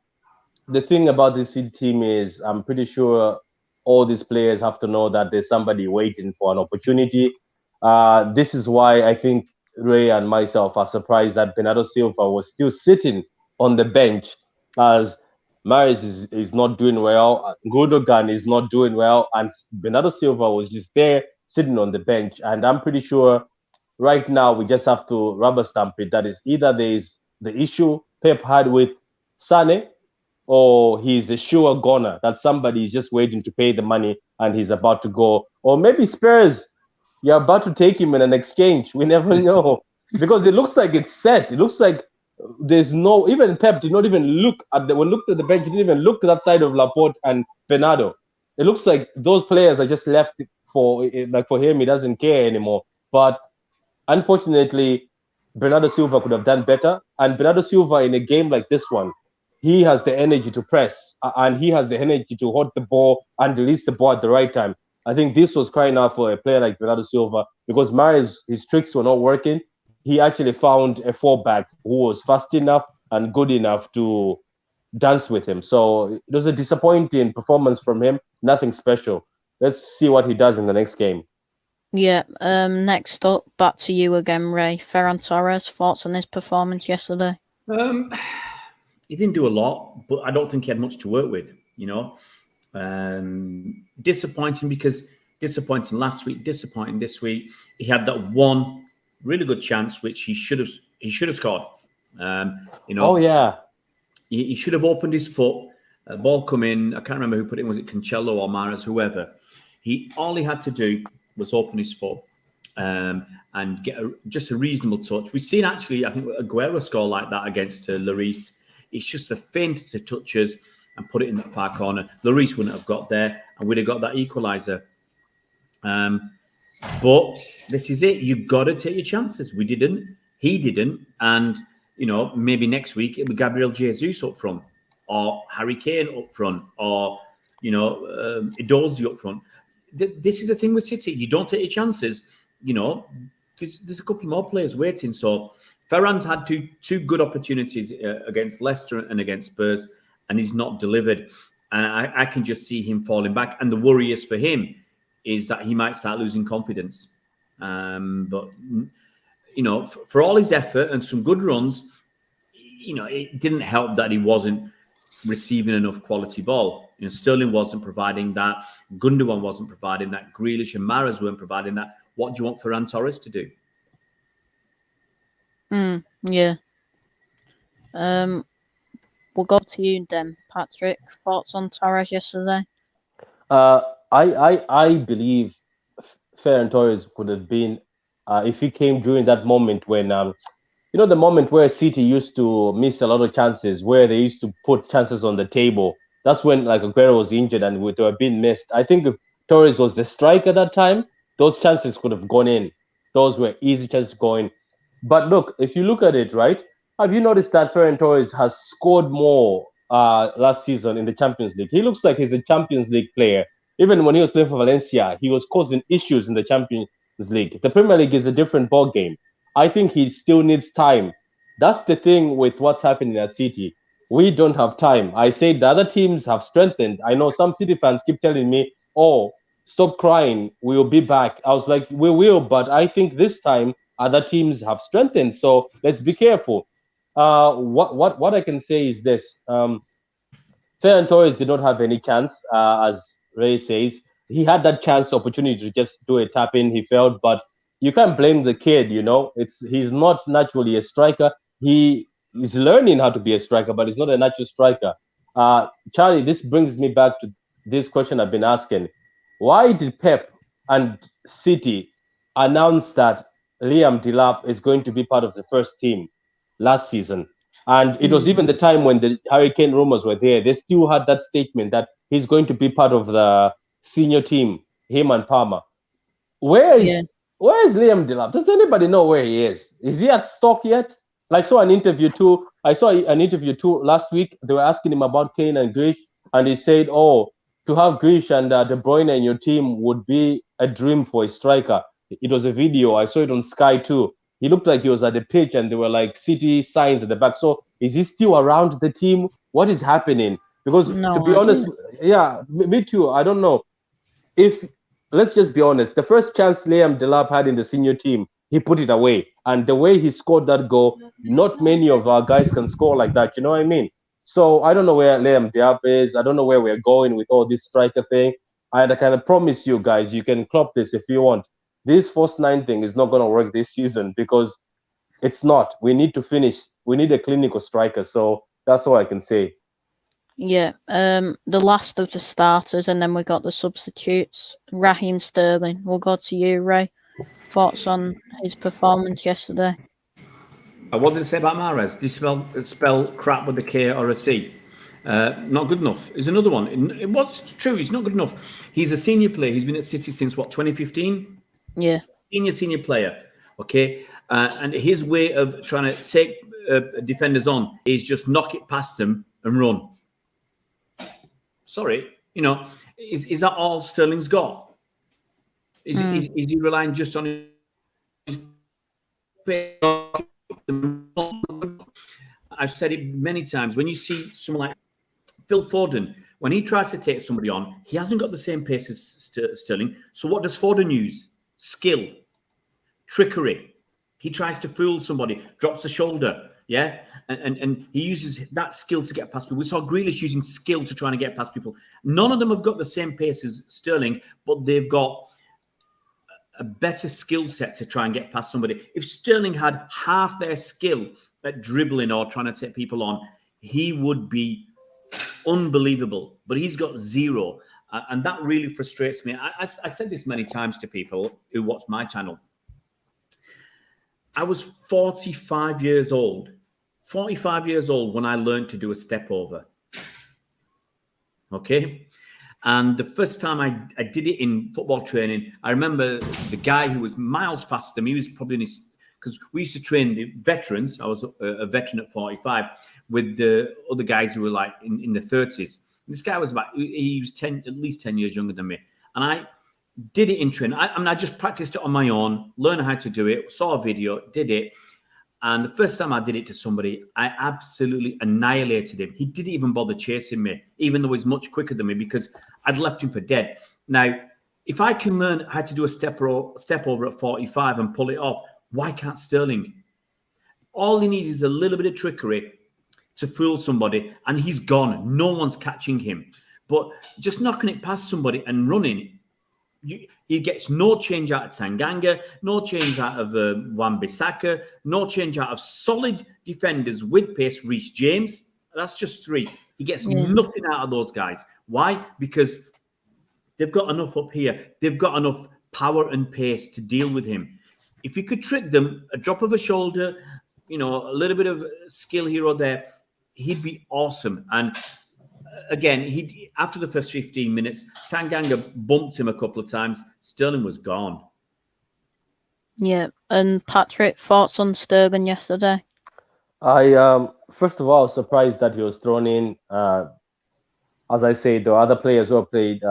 The thing about this City team is I'm pretty sure all these players have to know that there's somebody waiting for an opportunity. This is why I think Ray and myself are surprised that Bernardo Silva was still sitting on the bench as Maris is not doing well, Gundogan is not doing well, and Bernardo Silva was just there sitting on the bench. And I'm pretty sure right now we just have to rubber stamp it. That is either there is the issue Pep had with Sane, or he's a sure goner that somebody is just waiting to pay the money and he's about to go. Or maybe Spurs, you're about to take him in an exchange. We never know because it looks like it's set. It looks like there's no, even Pep did not even look at when looked at the bench, he didn't even look to that side of Laporte and Bernardo. It looks like those players are just left for him. He doesn't care anymore. But unfortunately, Bernardo Silva could have done better. And Bernardo Silva in a game like this one, he has the energy to press and he has the energy to hold the ball and release the ball at the right time. I think this was crying out for a player like Bernardo Silva because Mares, his tricks were not working. He actually found a fallback who was fast enough and good enough to dance with him. So it was a disappointing performance from him. Nothing special. Let's see what he does in the next game. Yeah. Next up, back to you again, Ray. Ferran Torres. Thoughts on his performance yesterday? He didn't do a lot, but I don't think he had much to work with. Disappointing because disappointing last week, disappointing this week. He had that one really good chance which he should have scored. Oh yeah, he should have opened his foot. Ball come in. I can't remember who put it in. Was it Cancelo or Mahrez? Whoever. All he had to do was open his foot and get just a reasonable touch. We've seen actually, I think Aguero score like that against Lloris. It's just a feint to touches and put it in that far corner. Lloris wouldn't have got there and we'd have got that equaliser. But this is it. You've got to take your chances. We didn't. He didn't. And, maybe next week it'll be Gabriel Jesus up front or Harry Kane up front or, Edozie up front. This is the thing with City. You don't take your chances. There's a couple more players waiting. So Ferran's had two good opportunities against Leicester and against Spurs, and he's not delivered. And I can just see him falling back. And the worry is for him is that he might start losing confidence. But for all his effort and some good runs, it didn't help that he wasn't receiving enough quality ball. Sterling wasn't providing that. Gundogan wasn't providing that. Grealish and Mahrez weren't providing that. What do you want Ferran Torres to do? Yeah. We'll go to you then, Patrick. Thoughts on Torres yesterday? I believe Ferran Torres could have been if he came during that moment when the moment where City used to miss a lot of chances, where they used to put chances on the table. That's when Aguero was injured and they were being missed. I think if Torres was the striker at that time, those chances could have gone in. Those were easy chances going. But look, if you look at it, right, have you noticed that Ferran Torres has scored more last season in the Champions League? He looks like he's a Champions League player. Even when he was playing for Valencia, he was causing issues in the Champions League. The Premier League is a different ball game. I think he still needs time. That's the thing with what's happening at City. We don't have time. I say the other teams have strengthened. I know some City fans keep telling me, oh, stop crying. We'll be back. I was like, we will. But I think this time other teams have strengthened. So let's be careful. What I can say is this. Ferran Torres did not have any chance, as Ray says. He had that chance, opportunity to just do a tap in. He failed, but you can't blame the kid. He's not naturally a striker. He is learning how to be a striker, but he's not a natural striker. Charlie, this brings me back to this question I've been asking. Why did Pep and City announce that Liam Delap is going to be part of the first team last season? And it was even the time when the Harry Kane rumors were there. They still had that statement that he's going to be part of the senior team, him and Palmer. Where is Liam Delap? Does anybody know where he is? Is he at Stoke yet? I saw an interview too last week. They were asking him about Kane and Grealish, and he said, "Oh, to have Grealish and De Bruyne in your team would be a dream for a striker. It was a video. I saw it on Sky too. He looked like he was at the pitch and there were like City signs at the back. So is he still around the team? What is happening? Because to No, be honest, yeah, me too. I don't know. If let's just be honest, the first chance Liam Delap had in the senior team, he put it away. And the way he scored that goal, not many of our guys can score like that. You know what I mean? So I don't know where Liam Delap is. I don't know where we're going with all this striker thing. I kind of promise you guys, you can clock this if you want. This first nine thing is not going to work this season because it's not. We need to finish. We need a clinical striker. So that's all I can say. yeah. The last of the starters, and then we got the substitutes. Raheem Sterling. We'll go to you, Ray. Thoughts on his performance yesterday? What did it say about Mahrez? Did he spell crap with a K or a T? Not good enough. Is another one. What's true? He's not good enough. He's a senior player. He's been at City since what, 2015? Yeah. Senior player. Okay, and his way of trying to take defenders on is just knock it past them and run. Sorry, is that all Sterling's got? Is he relying just on his play? I've said it many times. When you see someone like Phil Foden, when he tries to take somebody on, he hasn't got the same pace as Sterling. So what does Foden use? Skill, trickery. He tries to fool somebody, drops a shoulder, yeah? And he uses that skill to get past people. We saw Grealish using skill to try and get past people. None of them have got the same pace as Sterling, but they've got a better skill set to try and get past somebody. If Sterling had half their skill at dribbling or trying to take people on, he would be unbelievable. But he's got zero. And that really frustrates me. I said this many times to people who watch my channel. I was 45 years old when I learned to do a step over. Okay? And the first time I did it in football training, I remember the guy who was miles faster than me. He was probably in his, because we used to train the veterans. I was a veteran at 45 with the other guys who were like in the 30s. And this guy was he was at least 10 years younger than me. And I did it in training. I just practiced it on my own, learned how to do it, saw a video, did it. And the first time I did it to somebody, I absolutely annihilated him. He didn't even bother chasing me, even though he's much quicker than me, because I'd left him for dead. Now, if I can learn how to do a step over at 45 and pull it off, why can't Sterling? All he needs is a little bit of trickery to fool somebody, and he's gone. No one's catching him. But just knocking it past somebody and running, he gets no change out of Tanganga, no change out of Wan-Bissaka, no change out of solid defenders with pace. Reece James, that's just three. He gets nothing out of those guys. Why? Because they've got enough up here. They've got enough power and pace to deal with him. If you could trick them, a drop of a shoulder, a little bit of skill here or there, he'd be awesome. And again, after the first 15 minutes, Tanganga bumped him a couple of times. Sterling was gone. Yeah. And Patrick, thoughts on Sterling yesterday? I first of all surprised that he was thrown in. As I say, the other players who have played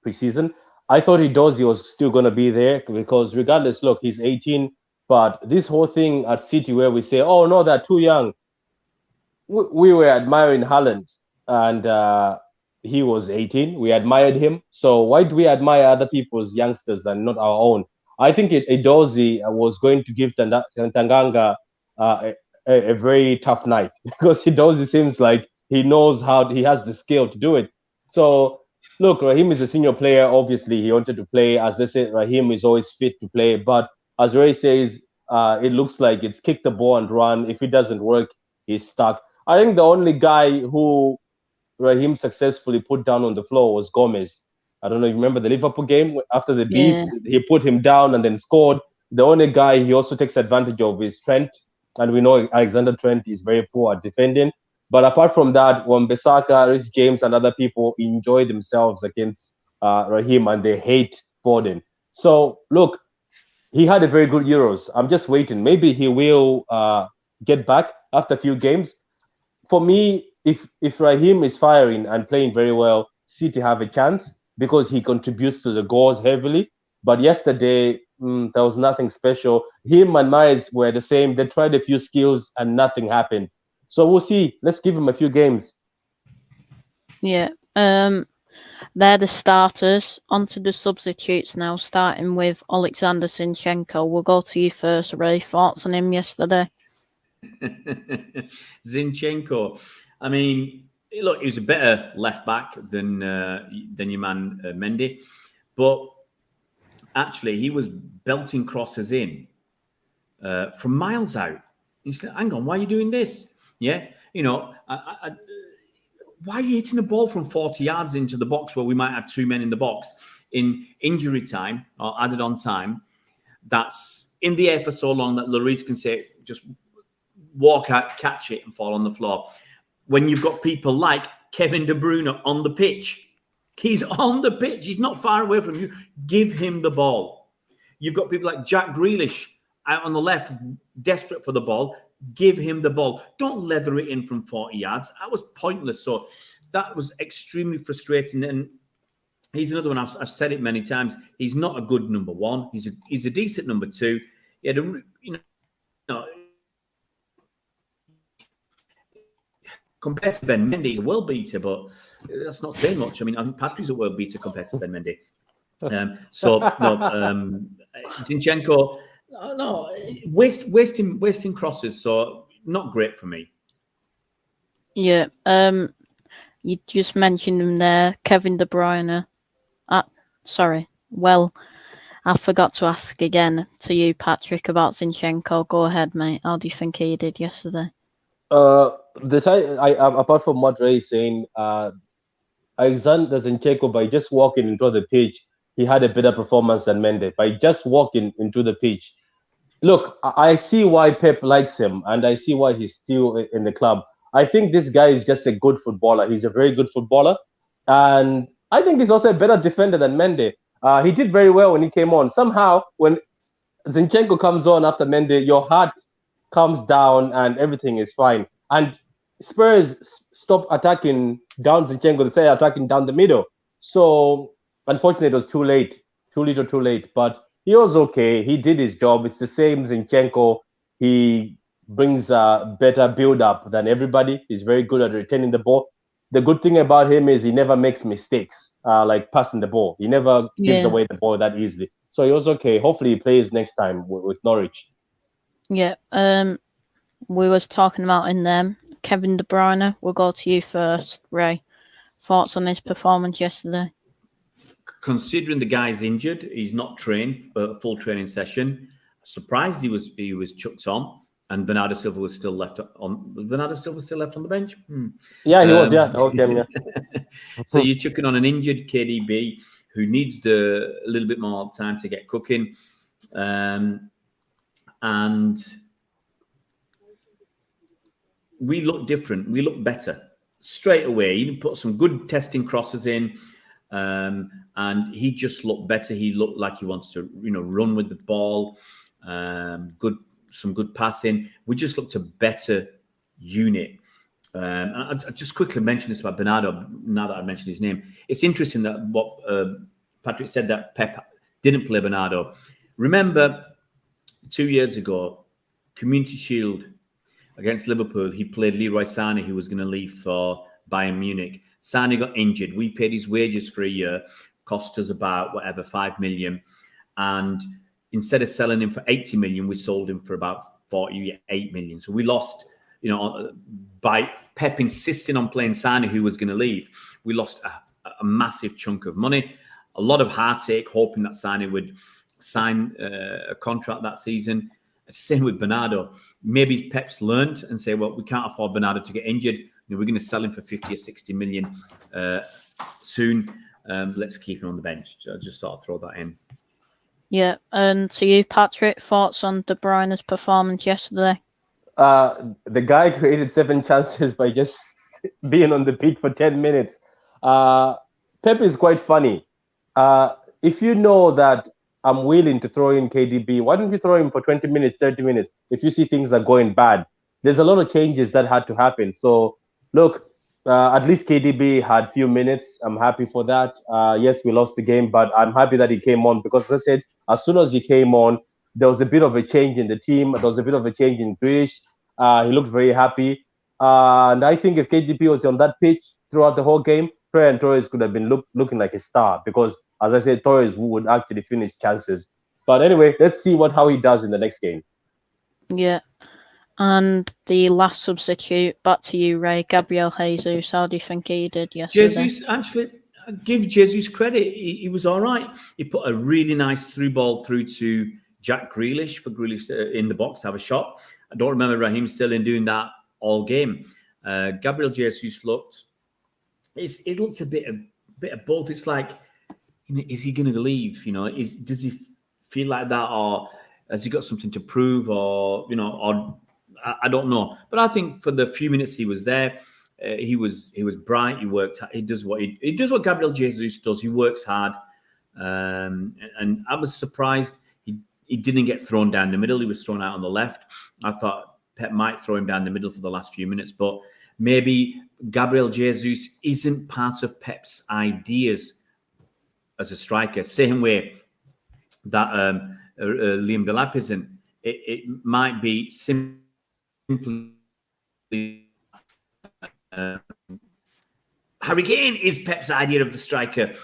preseason, I thought he was still going to be there because regardless, look, he's 18. But this whole thing at City where we say, oh no, they're too young. We were admiring Haaland, and he was 18. We admired him. So why do we admire other people's youngsters and not our own? I think Edozie was going to give Tanganga a very tough night because Edozie seems like he knows how, he has the skill to do it. So look, Raheem is a senior player. Obviously, he wanted to play. As they said, Raheem is always fit to play. But as Ray says, it looks like it's kick the ball and run. If it doesn't work, he's stuck. I think the only guy who Raheem successfully put down on the floor was Gomez. I don't know if you remember the Liverpool game after the beef, he put him down and then scored. The only guy he also takes advantage of is Trent, and we know Alexander Trent is very poor at defending. But apart from that, Wan-Bissaka, Reece James, and other people enjoy themselves against Raheem, and they hate Foden. So look, he had a very good Euros. I'm just waiting. Maybe he will get back after a few games. For me, if Raheem is firing and playing very well, City have a chance because he contributes to the goals heavily. But yesterday, there was nothing special. Him and Myers were the same. They tried a few skills and nothing happened. So we'll see. Let's give him a few games. Yeah. They're the starters. On to the substitutes now, starting with Alexander Zinchenko. We'll go to you first, Ray. Thoughts on him yesterday? Zinchenko. I mean, look, he was a better left back than your man Mendy, but actually he was belting crosses in from miles out. You said, "Hang on, why are you doing this?" Yeah, why are you hitting a ball from 40 yards into the box where we might have two men in the box in injury time or added on time? That's in the air for so long that Lloris can say, just walk out, catch it, and fall on the floor. When you've got people like Kevin De Bruyne on the pitch, he's on the pitch. He's not far away from you. Give him the ball. You've got people like Jack Grealish out on the left, desperate for the ball. Give him the ball. Don't leather it in from 40 yards. That was pointless. So that was extremely frustrating. And he's another one. I've said it many times. He's not a good number one. He's a decent number two. Yeah, compared to Ben Mendy, he's a world beater, but that's not saying much. I mean, I think Patrick's a world beater compared to Ben Mendy. Zinchenko, no, wasting crosses. So not great for me. Yeah. You just mentioned him there, Kevin De Bruyne. Sorry. Well, I forgot to ask again to you, Patrick, about Zinchenko. Go ahead, mate. How do you think he did yesterday? Apart from what Ray is saying, Alexander Zinchenko, by just walking into the pitch, he had a better performance than Mendes. By just walking into the pitch, look, I see why Pep likes him, and I see why he's still in the club. I think this guy is just a good footballer. He's a very good footballer, and I think he's also a better defender than Mendes. He did very well when he came on. Somehow, when Zinchenko comes on after Mendes, your heart comes down and everything is fine. And Spurs stop attacking down Zinchenko, they say attacking down the middle. So unfortunately, it was too late, too little, too late. But he was okay. He did his job. It's the same Zinchenko. He brings a better build-up than everybody. He's very good at retaining the ball. The good thing about him is he never makes mistakes, like passing the ball. He never gives away the ball that easily. So he was okay. Hopefully he plays next time with Norwich. Yeah. We was talking about in them. Kevin De Bruyne, we'll go to you first, Ray. Thoughts on his performance yesterday? Considering the guy's injured, he's not trained, a full training session. Surprised he was chucked on, and Bernardo Silva was still left on. Bernardo Silva still left on the bench. Yeah, he was. Yeah, the whole game. Yeah. So you're chucking on an injured KDB who needs a little bit more time to get cooking, and we look different. We look better straight away. You put some good testing crosses in, and he just looked better. He looked like he wants to, run with the ball. Some good passing. We just looked a better unit. I just quickly mention this about Bernardo. Now that I mentioned his name, it's interesting that what Patrick said, that Pep didn't play Bernardo. Remember, 2 years ago, Community Shield against Liverpool, he played Leroy Sané, who was going to leave for Bayern Munich. Sané got injured. We paid his wages for a year, cost us about 5 million. And instead of selling him for 80 million, we sold him for about 48 million. So we lost, by Pep insisting on playing Sané, who was going to leave, we lost a massive chunk of money, a lot of heartache, hoping that Sané would sign a contract that season. Same with Bernardo. Maybe Pep's learned and say, well, we can't afford Bernardo to get injured. We're going to sell him for 50 or 60 million soon. Let's keep him on the bench. So I just sort of throw that in. Yeah, and to you, Patrick, thoughts on De Bruyne's performance yesterday? The guy created 7 chances by just being on the pitch for 10 minutes. Pep is quite funny. If you know that I'm willing to throw in KDB, why don't you throw him for 20 minutes, 30 minutes? If you see things are going bad, there's a lot of changes that had to happen. So, look, At least KDB had few minutes. I'm happy for that. Yes, we lost the game, but I'm happy that he came on because, as I said, as soon as he came on, there was a bit of a change in the team. There was a bit of a change in Grealish. He looked very happy. And I think if KDB was on that pitch throughout the whole game, Ferran Torres could have been looking like a star because, as I said, Torres would actually finish chances. But anyway, let's see how he does in the next game. Yeah. And the last substitute, back to you, Ray. Gabriel Jesus. How do you think he did yesterday? Jesus, actually, give Jesus credit. He was all right. He put a really nice through ball through to Jack Grealish for Grealish in the box to have a shot. I don't remember Raheem Sterling doing that all game. Gabriel Jesus looked. It looked a bit of both. It's like, is he going to leave? Does he feel like that, or has he got something to prove, or or I don't know. But I think for the few minutes he was there, he was bright. He worked. He does what he does what Gabriel Jesus does. He works hard, and I was surprised he didn't get thrown down the middle. He was thrown out on the left. I thought Pep might throw him down the middle for the last few minutes, but maybe Gabriel Jesus isn't part of Pep's ideas as a striker. Same way that Liam Delap isn't. It might be simply Harry Kane is Pep's idea of the striker,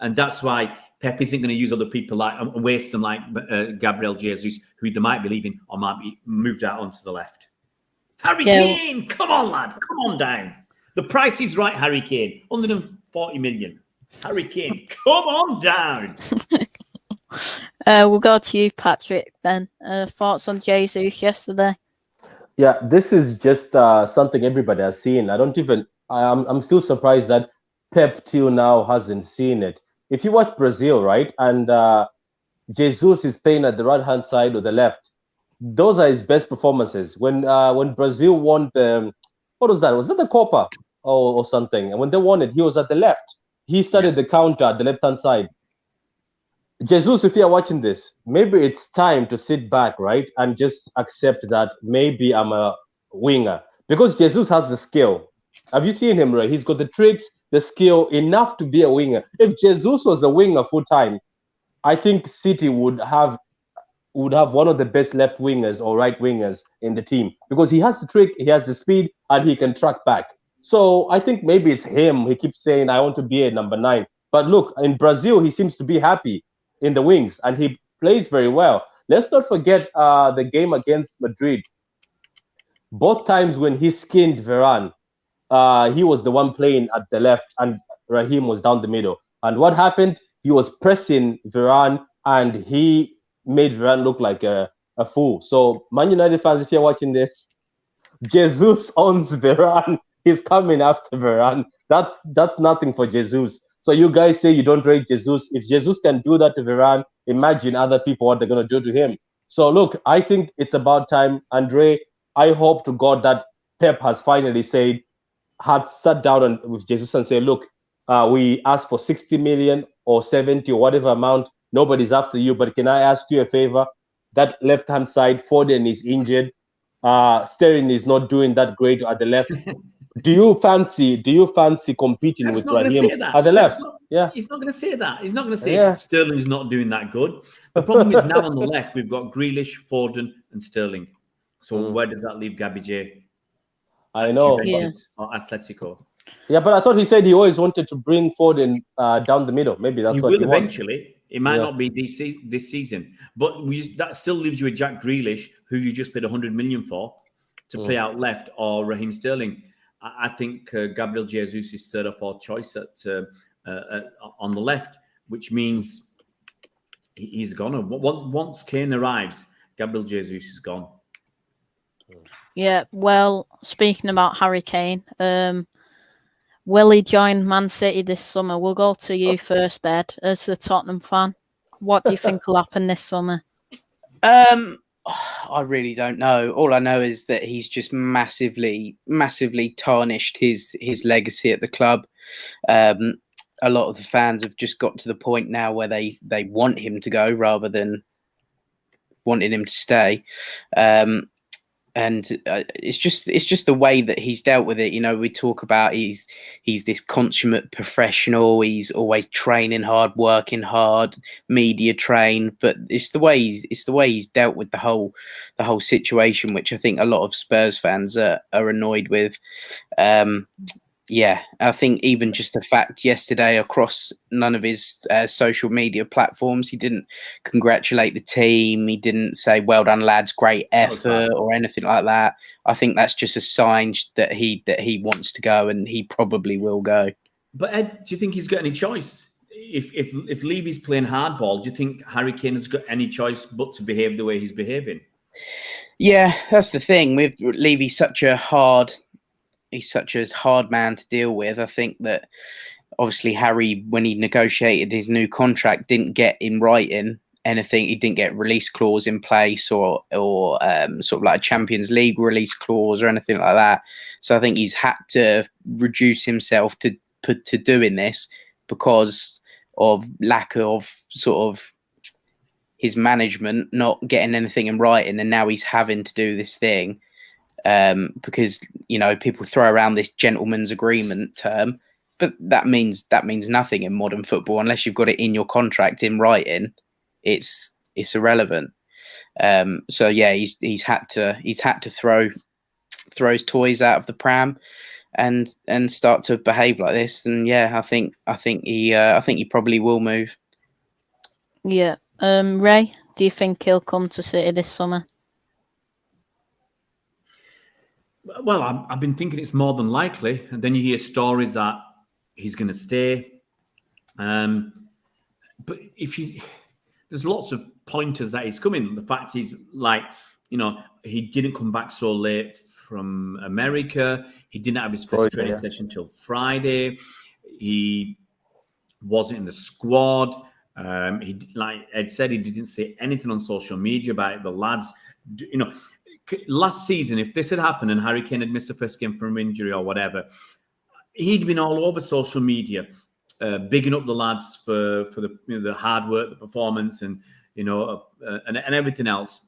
and that's why Pep isn't going to use other people like waste them like Gabriel Jesus, who either might be leaving or might be moved out onto the left. Harry Kane, come on, lad, come on down. The price is right, Harry Kane, 140 million. Harry Kane, come on down. We'll go to you, Patrick. Then thoughts on Jesus yesterday? Yeah, this is just something everybody has seen. I'm still surprised that Pep till now hasn't seen it. If you watch Brazil, right, and Jesus is playing at the right-hand side or the left, those are his best performances. When Brazil won what was that? Was that the Copa or something? And when they won it, he was at the left. He started the counter at the left-hand side. Jesus, if you're watching this, maybe it's time to sit back, right, and just accept that maybe I'm a winger because Jesus has the skill. Have you seen him, right? He's got the tricks, the skill enough to be a winger. If Jesus was a winger full time, I think City would have one of the best left wingers or right wingers in the team because he has the trick, he has the speed, and he can track back. So I think maybe it's him. He keeps saying, I want to be a number 9. But look, in Brazil, he seems to be happy in the wings and he plays very well. Let's not forget the game against Madrid. Both times when he skinned Varane, he was the one playing at the left and Raheem was down the middle. And what happened? He was pressing Varane and he made Varane look like a fool. So, Man United fans, if you're watching this, Jesus owns Varane. He's coming after Varane. That's nothing for Jesus. So you guys say you don't rate Jesus. If Jesus can do that to Varane, imagine other people what they're going to do to him. So look, I think it's about time, Andre. I hope to God that Pep has finally sat down with Jesus and said, look, we asked for 60 million or 70 or whatever amount. Nobody's after you, but can I ask you a favor? That left-hand side, Foden is injured. Sterling is not doing that great at the left. Do you fancy competing Pep's with not Raheem at the left? He's not going to say that. He's not going to say Sterling's not doing that good. The problem is now on the left, we've got Grealish, Foden, and Sterling. So where does that leave Gabby J? I know. Juventus or Atletico. Yeah, but I thought he said he always wanted to bring Foden down the middle. Maybe that's what he will eventually. It might not be this season, but that still leaves you with Jack Grealish, who you just paid 100 million for to play out left, or Raheem Sterling. I think Gabriel Jesus is third or fourth choice on the left, which means he's gone. Once Kane arrives, Gabriel Jesus is gone. Yeah, well, speaking about Harry Kane, will he join Man City this summer? We'll go to you first, Ed, as the Tottenham fan. What do you think will happen this summer? I really don't know. All I know is that he's just massively tarnished his legacy at the club. A lot of the fans have just got to the point now where they want him to go rather than wanting him to stay. And it's just the way that he's dealt with it. You know, we talk about he's this consummate professional. He's always training hard, working hard, media trained. But it's the way he's dealt with the whole situation, which I think a lot of Spurs fans are annoyed with. Yeah, I think even just the fact yesterday across none of his social media platforms, he didn't congratulate the team. He didn't say, "Well done, lads, great effort," or anything like that. I think that's just a sign that he wants to go, and he probably will go. But Ed, do you think he's got any choice? If Levy's playing hardball, do you think Harry Kane has got any choice but to behave the way he's behaving? Yeah, that's the thing. With Levy, he's such a hard man to deal with. I think that obviously Harry, when he negotiated his new contract, didn't get in writing anything. He didn't get release clause in place or sort of like a Champions League release clause or anything like that. So I think he's had to reduce himself to doing this because of lack of sort of his management not getting anything in writing, and now he's having to do this thing. Because, you know, people throw around this gentleman's agreement term, but that means nothing in modern football unless you've got it in your contract in writing. It's irrelevant. So yeah, he's had to throw his toys out of the pram and start to behave like this. And yeah, I think he probably will move. Yeah. Ray, do you think he'll come to City this summer? Well, I've been thinking it's more than likely, and then you hear stories that he's going to stay. But there's lots of pointers that he's coming. The fact is, like, you know, he didn't come back so late from America. He didn't have his first training session until Friday. He wasn't in the squad. He, like Ed said, he didn't say anything on social media about the lads. You know, last season, if this had happened and Harry Kane had missed the first game from injury or whatever, he'd been all over social media, bigging up the lads for the hard work, the performance, and and everything else.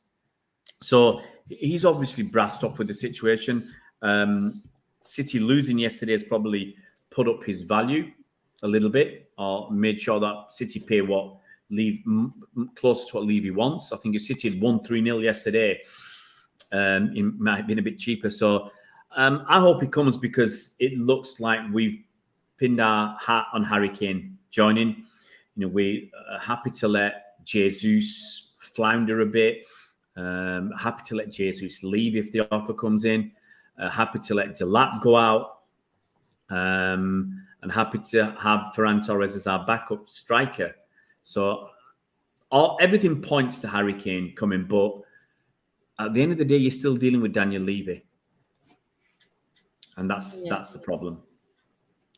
So he's obviously brassed off with the situation. City losing yesterday has probably put up his value a little bit, or made sure that City pay close to what Levy wants. I think if City had won 3-0 yesterday, it might have been a bit cheaper. So I hope he comes, because it looks like we've pinned our hat on Harry Kane joining. You know, we are happy to let Jesus flounder a bit. Happy to let Jesus leave if the offer comes in. Happy to let Delap go out. And happy to have Ferran Torres as our backup striker. So everything points to Harry Kane coming, but at the end of the day, you're still dealing with Daniel Levy. And that's the problem.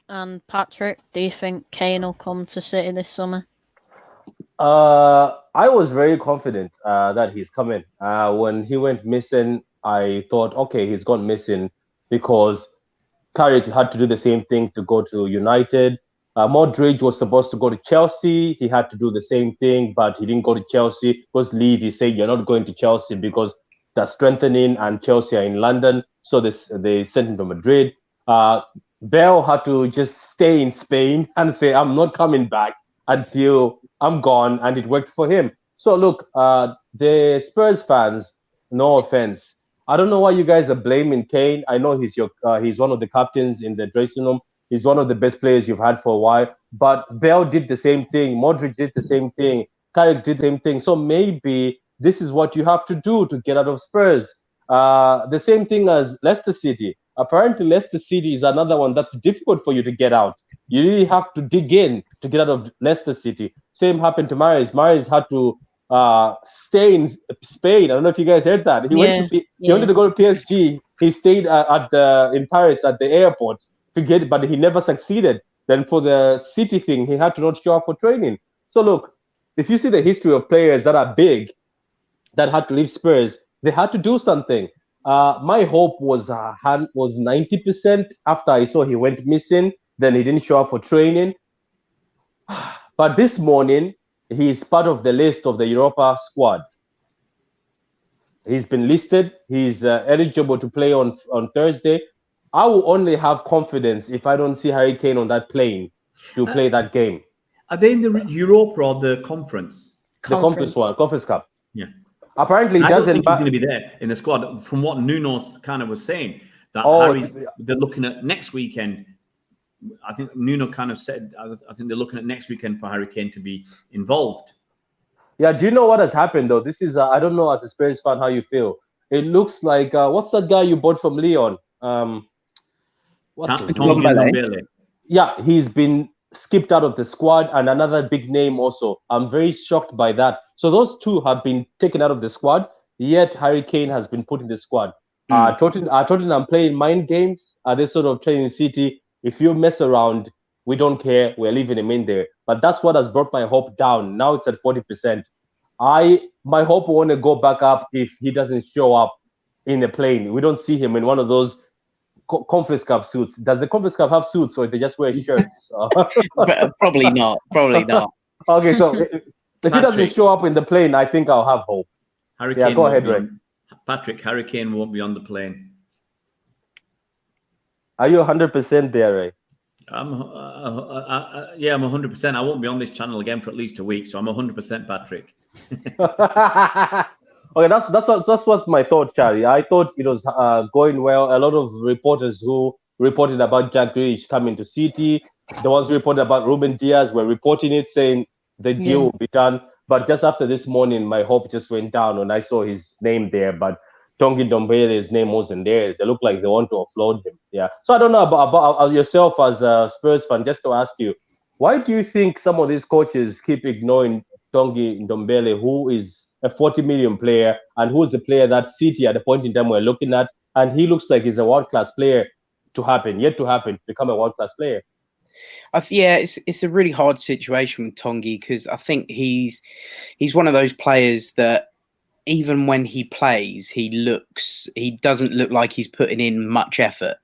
And Patrick, do you think Kane will come to City this summer? I was very confident that he's coming. When he went missing, I thought, okay, he's gone missing because Carrick had to do the same thing to go to United. Modric was supposed to go to Chelsea. He had to do the same thing, but he didn't go to Chelsea because Levy said, you're not going to Chelsea because they're strengthening and Chelsea are in London. So they sent him to Madrid. Bale had to just stay in Spain and say, I'm not coming back until I'm gone. And it worked for him. So look, the Spurs fans, no offense, I don't know why you guys are blaming Kane. I know he's one of the captains in the dressing room. He's one of the best players you've had for a while. But Bale did the same thing. Modric did the same thing. Carrick did the same thing. So maybe this is what you have to do to get out of Spurs. The same thing as Leicester City. Apparently, Leicester City is another one that's difficult for you to get out. You really have to dig in to get out of Leicester City. Same happened to Mahrez. Mahrez had to stay in Spain. I don't know if you guys heard that. He wanted to go to PSG. He stayed in Paris at the airport to get it, but he never succeeded. Then for the City thing, he had to not show up for training. So look, if you see the history of players that are big that had to leave Spurs, they had to do something. My hope was 90% after I saw he went missing. Then he didn't show up for training. But this morning, he is part of the list of the Europa squad. He's been listed. He's eligible to play on Thursday. I will only have confidence if I don't see Harry Kane on that plane to play that game. Are they in the Europa or the conference? The Conference Cup. Yeah. Apparently, it I don't doesn't. think he's going to be there in the squad. From what Nuno's kind of was saying, that they're looking at next weekend. I think Nuno kind of said, I think they're looking at next weekend for Harry Kane to be involved. Yeah, do you know what has happened though? This is I don't know as a Spurs fan how you feel. It looks like what's that guy you bought from Leon? What's his name? Ndombele. Yeah, he's been skipped out of the squad, and another big name also. I'm very shocked by that. So those two have been taken out of the squad, yet Harry Kane has been put in the squad. Tottenham playing mind games. Are they sort of training City? If you mess around, we don't care. We're leaving him in there. But that's what has brought my hope down. Now it's at 40%. My hope will want to go back up if he doesn't show up in the plane. We don't see him in one of those Conference Cup suits. Does the Conference Cup have suits, or they just wear shirts? Probably not. Probably not. Okay, so if he doesn't show up in the plane, I think I'll have hope. Harry Kane go ahead, Ray. Patrick, Harry Kane won't be on the plane. Are you 100% there, Ray? I'm 100%. I won't be on this channel again for at least a week, so I'm 100% Patrick. Okay, that's what's my thought, Charlie. I thought it was going well. A lot of reporters who reported about Jack Grealish coming to City, the ones who reported about Ruben Diaz were reporting it, saying the deal will be done. But just after this morning, my hope just went down when I saw his name there. But Tongi Ndombele's name wasn't there. They look like they want to offload him. Yeah. So I don't know about yourself as a Spurs fan, just to ask you, why do you think some of these coaches keep ignoring Tongi Ndombele, who is a 40 million player and who is a player that City at the point in time we're looking at, and he looks like he's a world-class player yet to happen, become a world-class player? It's a really hard situation with Tongi, because I think he's one of those players that even when he plays, he doesn't look like he's putting in much effort,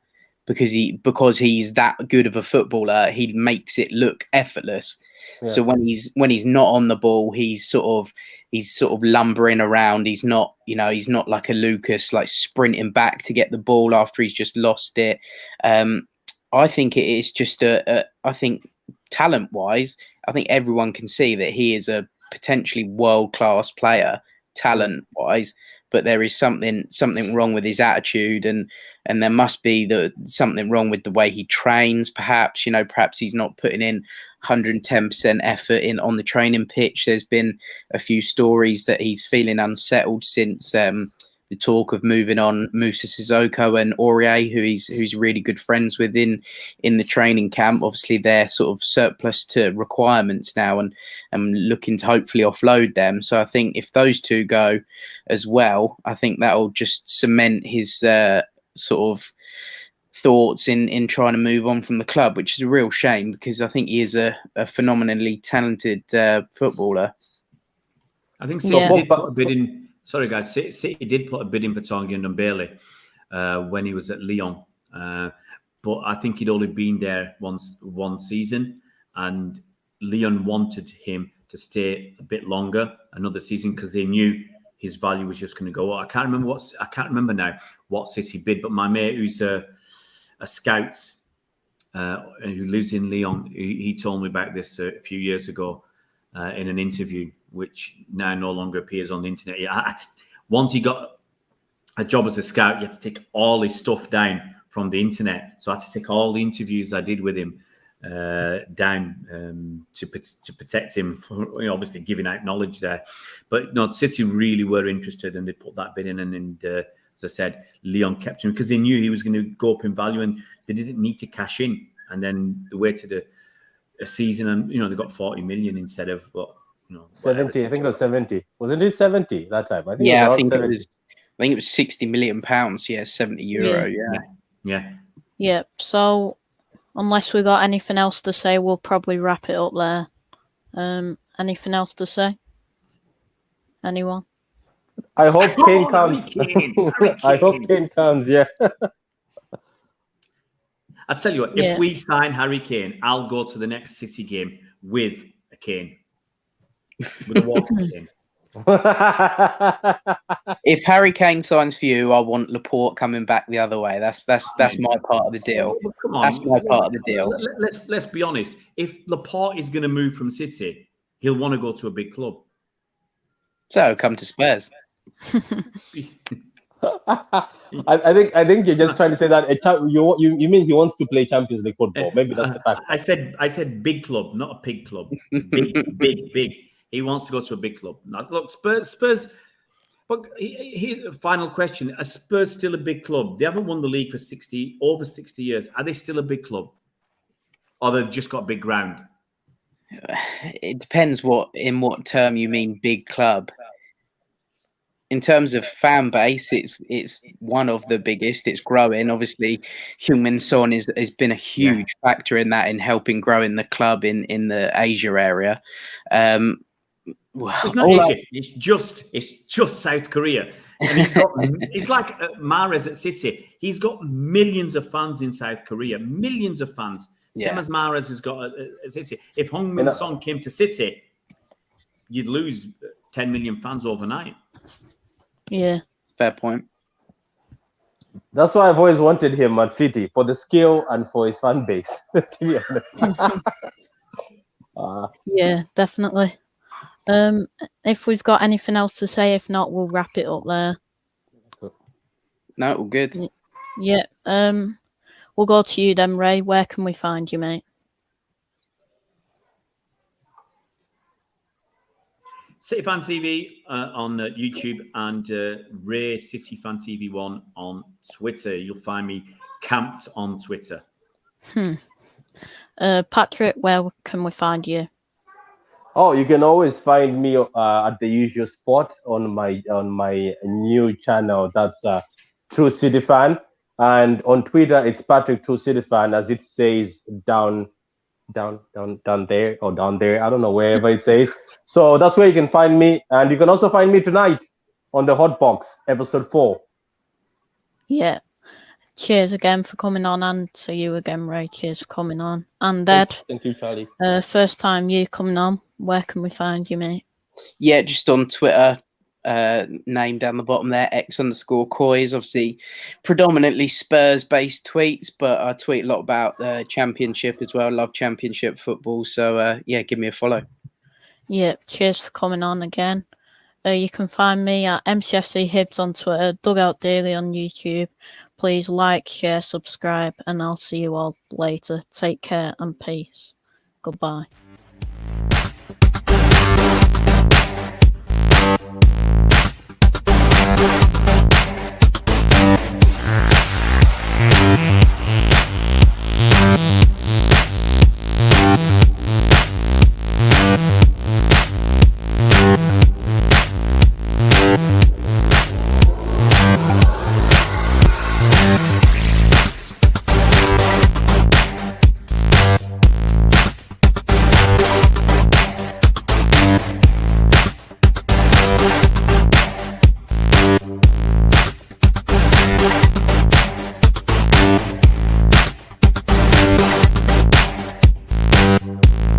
because he's that good of a footballer. He makes it look effortless. Yeah. So when he's not on the ball, he's sort of lumbering around. He's not like a Lucas, like sprinting back to get the ball after he's just lost it. I think it is just I think talent-wise, I think everyone can see that he is a potentially world-class player, talent-wise, but there is something wrong with his attitude, and there must be something wrong with the way he trains. Perhaps he's not putting in 110% effort on the training pitch. There's been a few stories that he's feeling unsettled since the talk of moving on Moussa Sissoko and Aurier, who's really good friends with in the training camp. Obviously, they're sort of surplus to requirements now, and looking to hopefully offload them. So I think if those two go as well, I think that will just cement his sort of thoughts in trying to move on from the club, which is a real shame, because I think he is a phenomenally talented footballer. I think City did put a bid in. Sorry, guys. City did put a bid in for Tongi Ndombele when he was at Lyon, but I think he'd only been there one season, and Lyon wanted him to stay a bit longer, another season, because they knew his value was just going to go up. I can't remember now what City bid, but my mate, who's a scout who lives in Lyon, he told me about this a few years ago in an interview, which now no longer appears on the internet. Once he got a job as a scout, you had to take all his stuff down from the internet. So I had to take all the interviews I did with him down to protect him for obviously giving out knowledge there. But no, City really were interested, and they put that bid in. And as I said, Lyon kept him because they knew he was going to go up in value, and they didn't need to cash in. And then they waited a season, and they got 40 million instead of what. 70, I think it was 70. Wasn't it 70 that time? I think it was 60 million pounds. Yeah, 70 euro. Yeah. So, unless we got anything else to say, we'll probably wrap it up there. Anything else to say? Anyone? I hope Kane comes. I hope Kane comes. Yeah. I tell you what, if we sign Harry Kane, I'll go to the next City game with a cane. With a walking cane. If Harry Kane signs for you, I want Laporte coming back the other way. That's my part of the deal. Well, come on. That's my part of the deal. Let's be honest. If Laporte is going to move from City, he'll want to go to a big club. So come to Spurs. I think you're just trying to say that you mean he wants to play Champions League football. Maybe that's the fact. I said big club, not a pig club. Big. He wants to go to a big club. Now, look, Spurs. But here's a final question: are Spurs still a big club? They haven't won the league for over 60 years. Are they still a big club, or they've just got big ground? It depends in what term you mean big club. In terms of fan base, it's one of the biggest. It's growing. Obviously, Heung-min Son has been a huge factor in that, in helping growing the club in the Asia area. It's not Asia. It's just South Korea, and he's got. It's like Mahrez at City. He's got millions of fans in South Korea. Millions of fans. Same as Mahrez has got at City. If Heung-min Son came to City, you'd lose 10 million fans overnight. Yeah. Fair point. That's why I've always wanted him at City, for the skill and for his fan base, to be honest. Yeah, definitely. If we've got anything else to say, if not, we'll wrap it up there. No, all good. Yeah. We'll go to you then, Ray. Where can we find you, mate? City Fan TV on YouTube and Ray City Fan TV 1 on Twitter. You'll find me camped on Twitter. Patrick, where can we find you? Oh, you can always find me at the usual spot on my new channel. That's True City Fan, and on Twitter it's Patrick True City Fan, as it says down there, or down there. I don't know, wherever it says. So that's where you can find me, and you can also find me tonight on the Hot Box episode 4. Yeah. Cheers again for coming on, and to you again, Ray. Cheers for coming on. And Ed, Thank you, Charlie. first time you coming on. Where can we find you, mate? Yeah, just on Twitter. Name down the bottom there, X_Coys. Obviously, predominantly Spurs-based tweets, but I tweet a lot about the Championship as well. Love Championship football, so yeah, give me a follow. Yeah, cheers for coming on again. You can find me at MCFC Hibs on Twitter, Dugout Daily on YouTube. Please like, share, subscribe, and I'll see you all later. Take care and peace. Goodbye.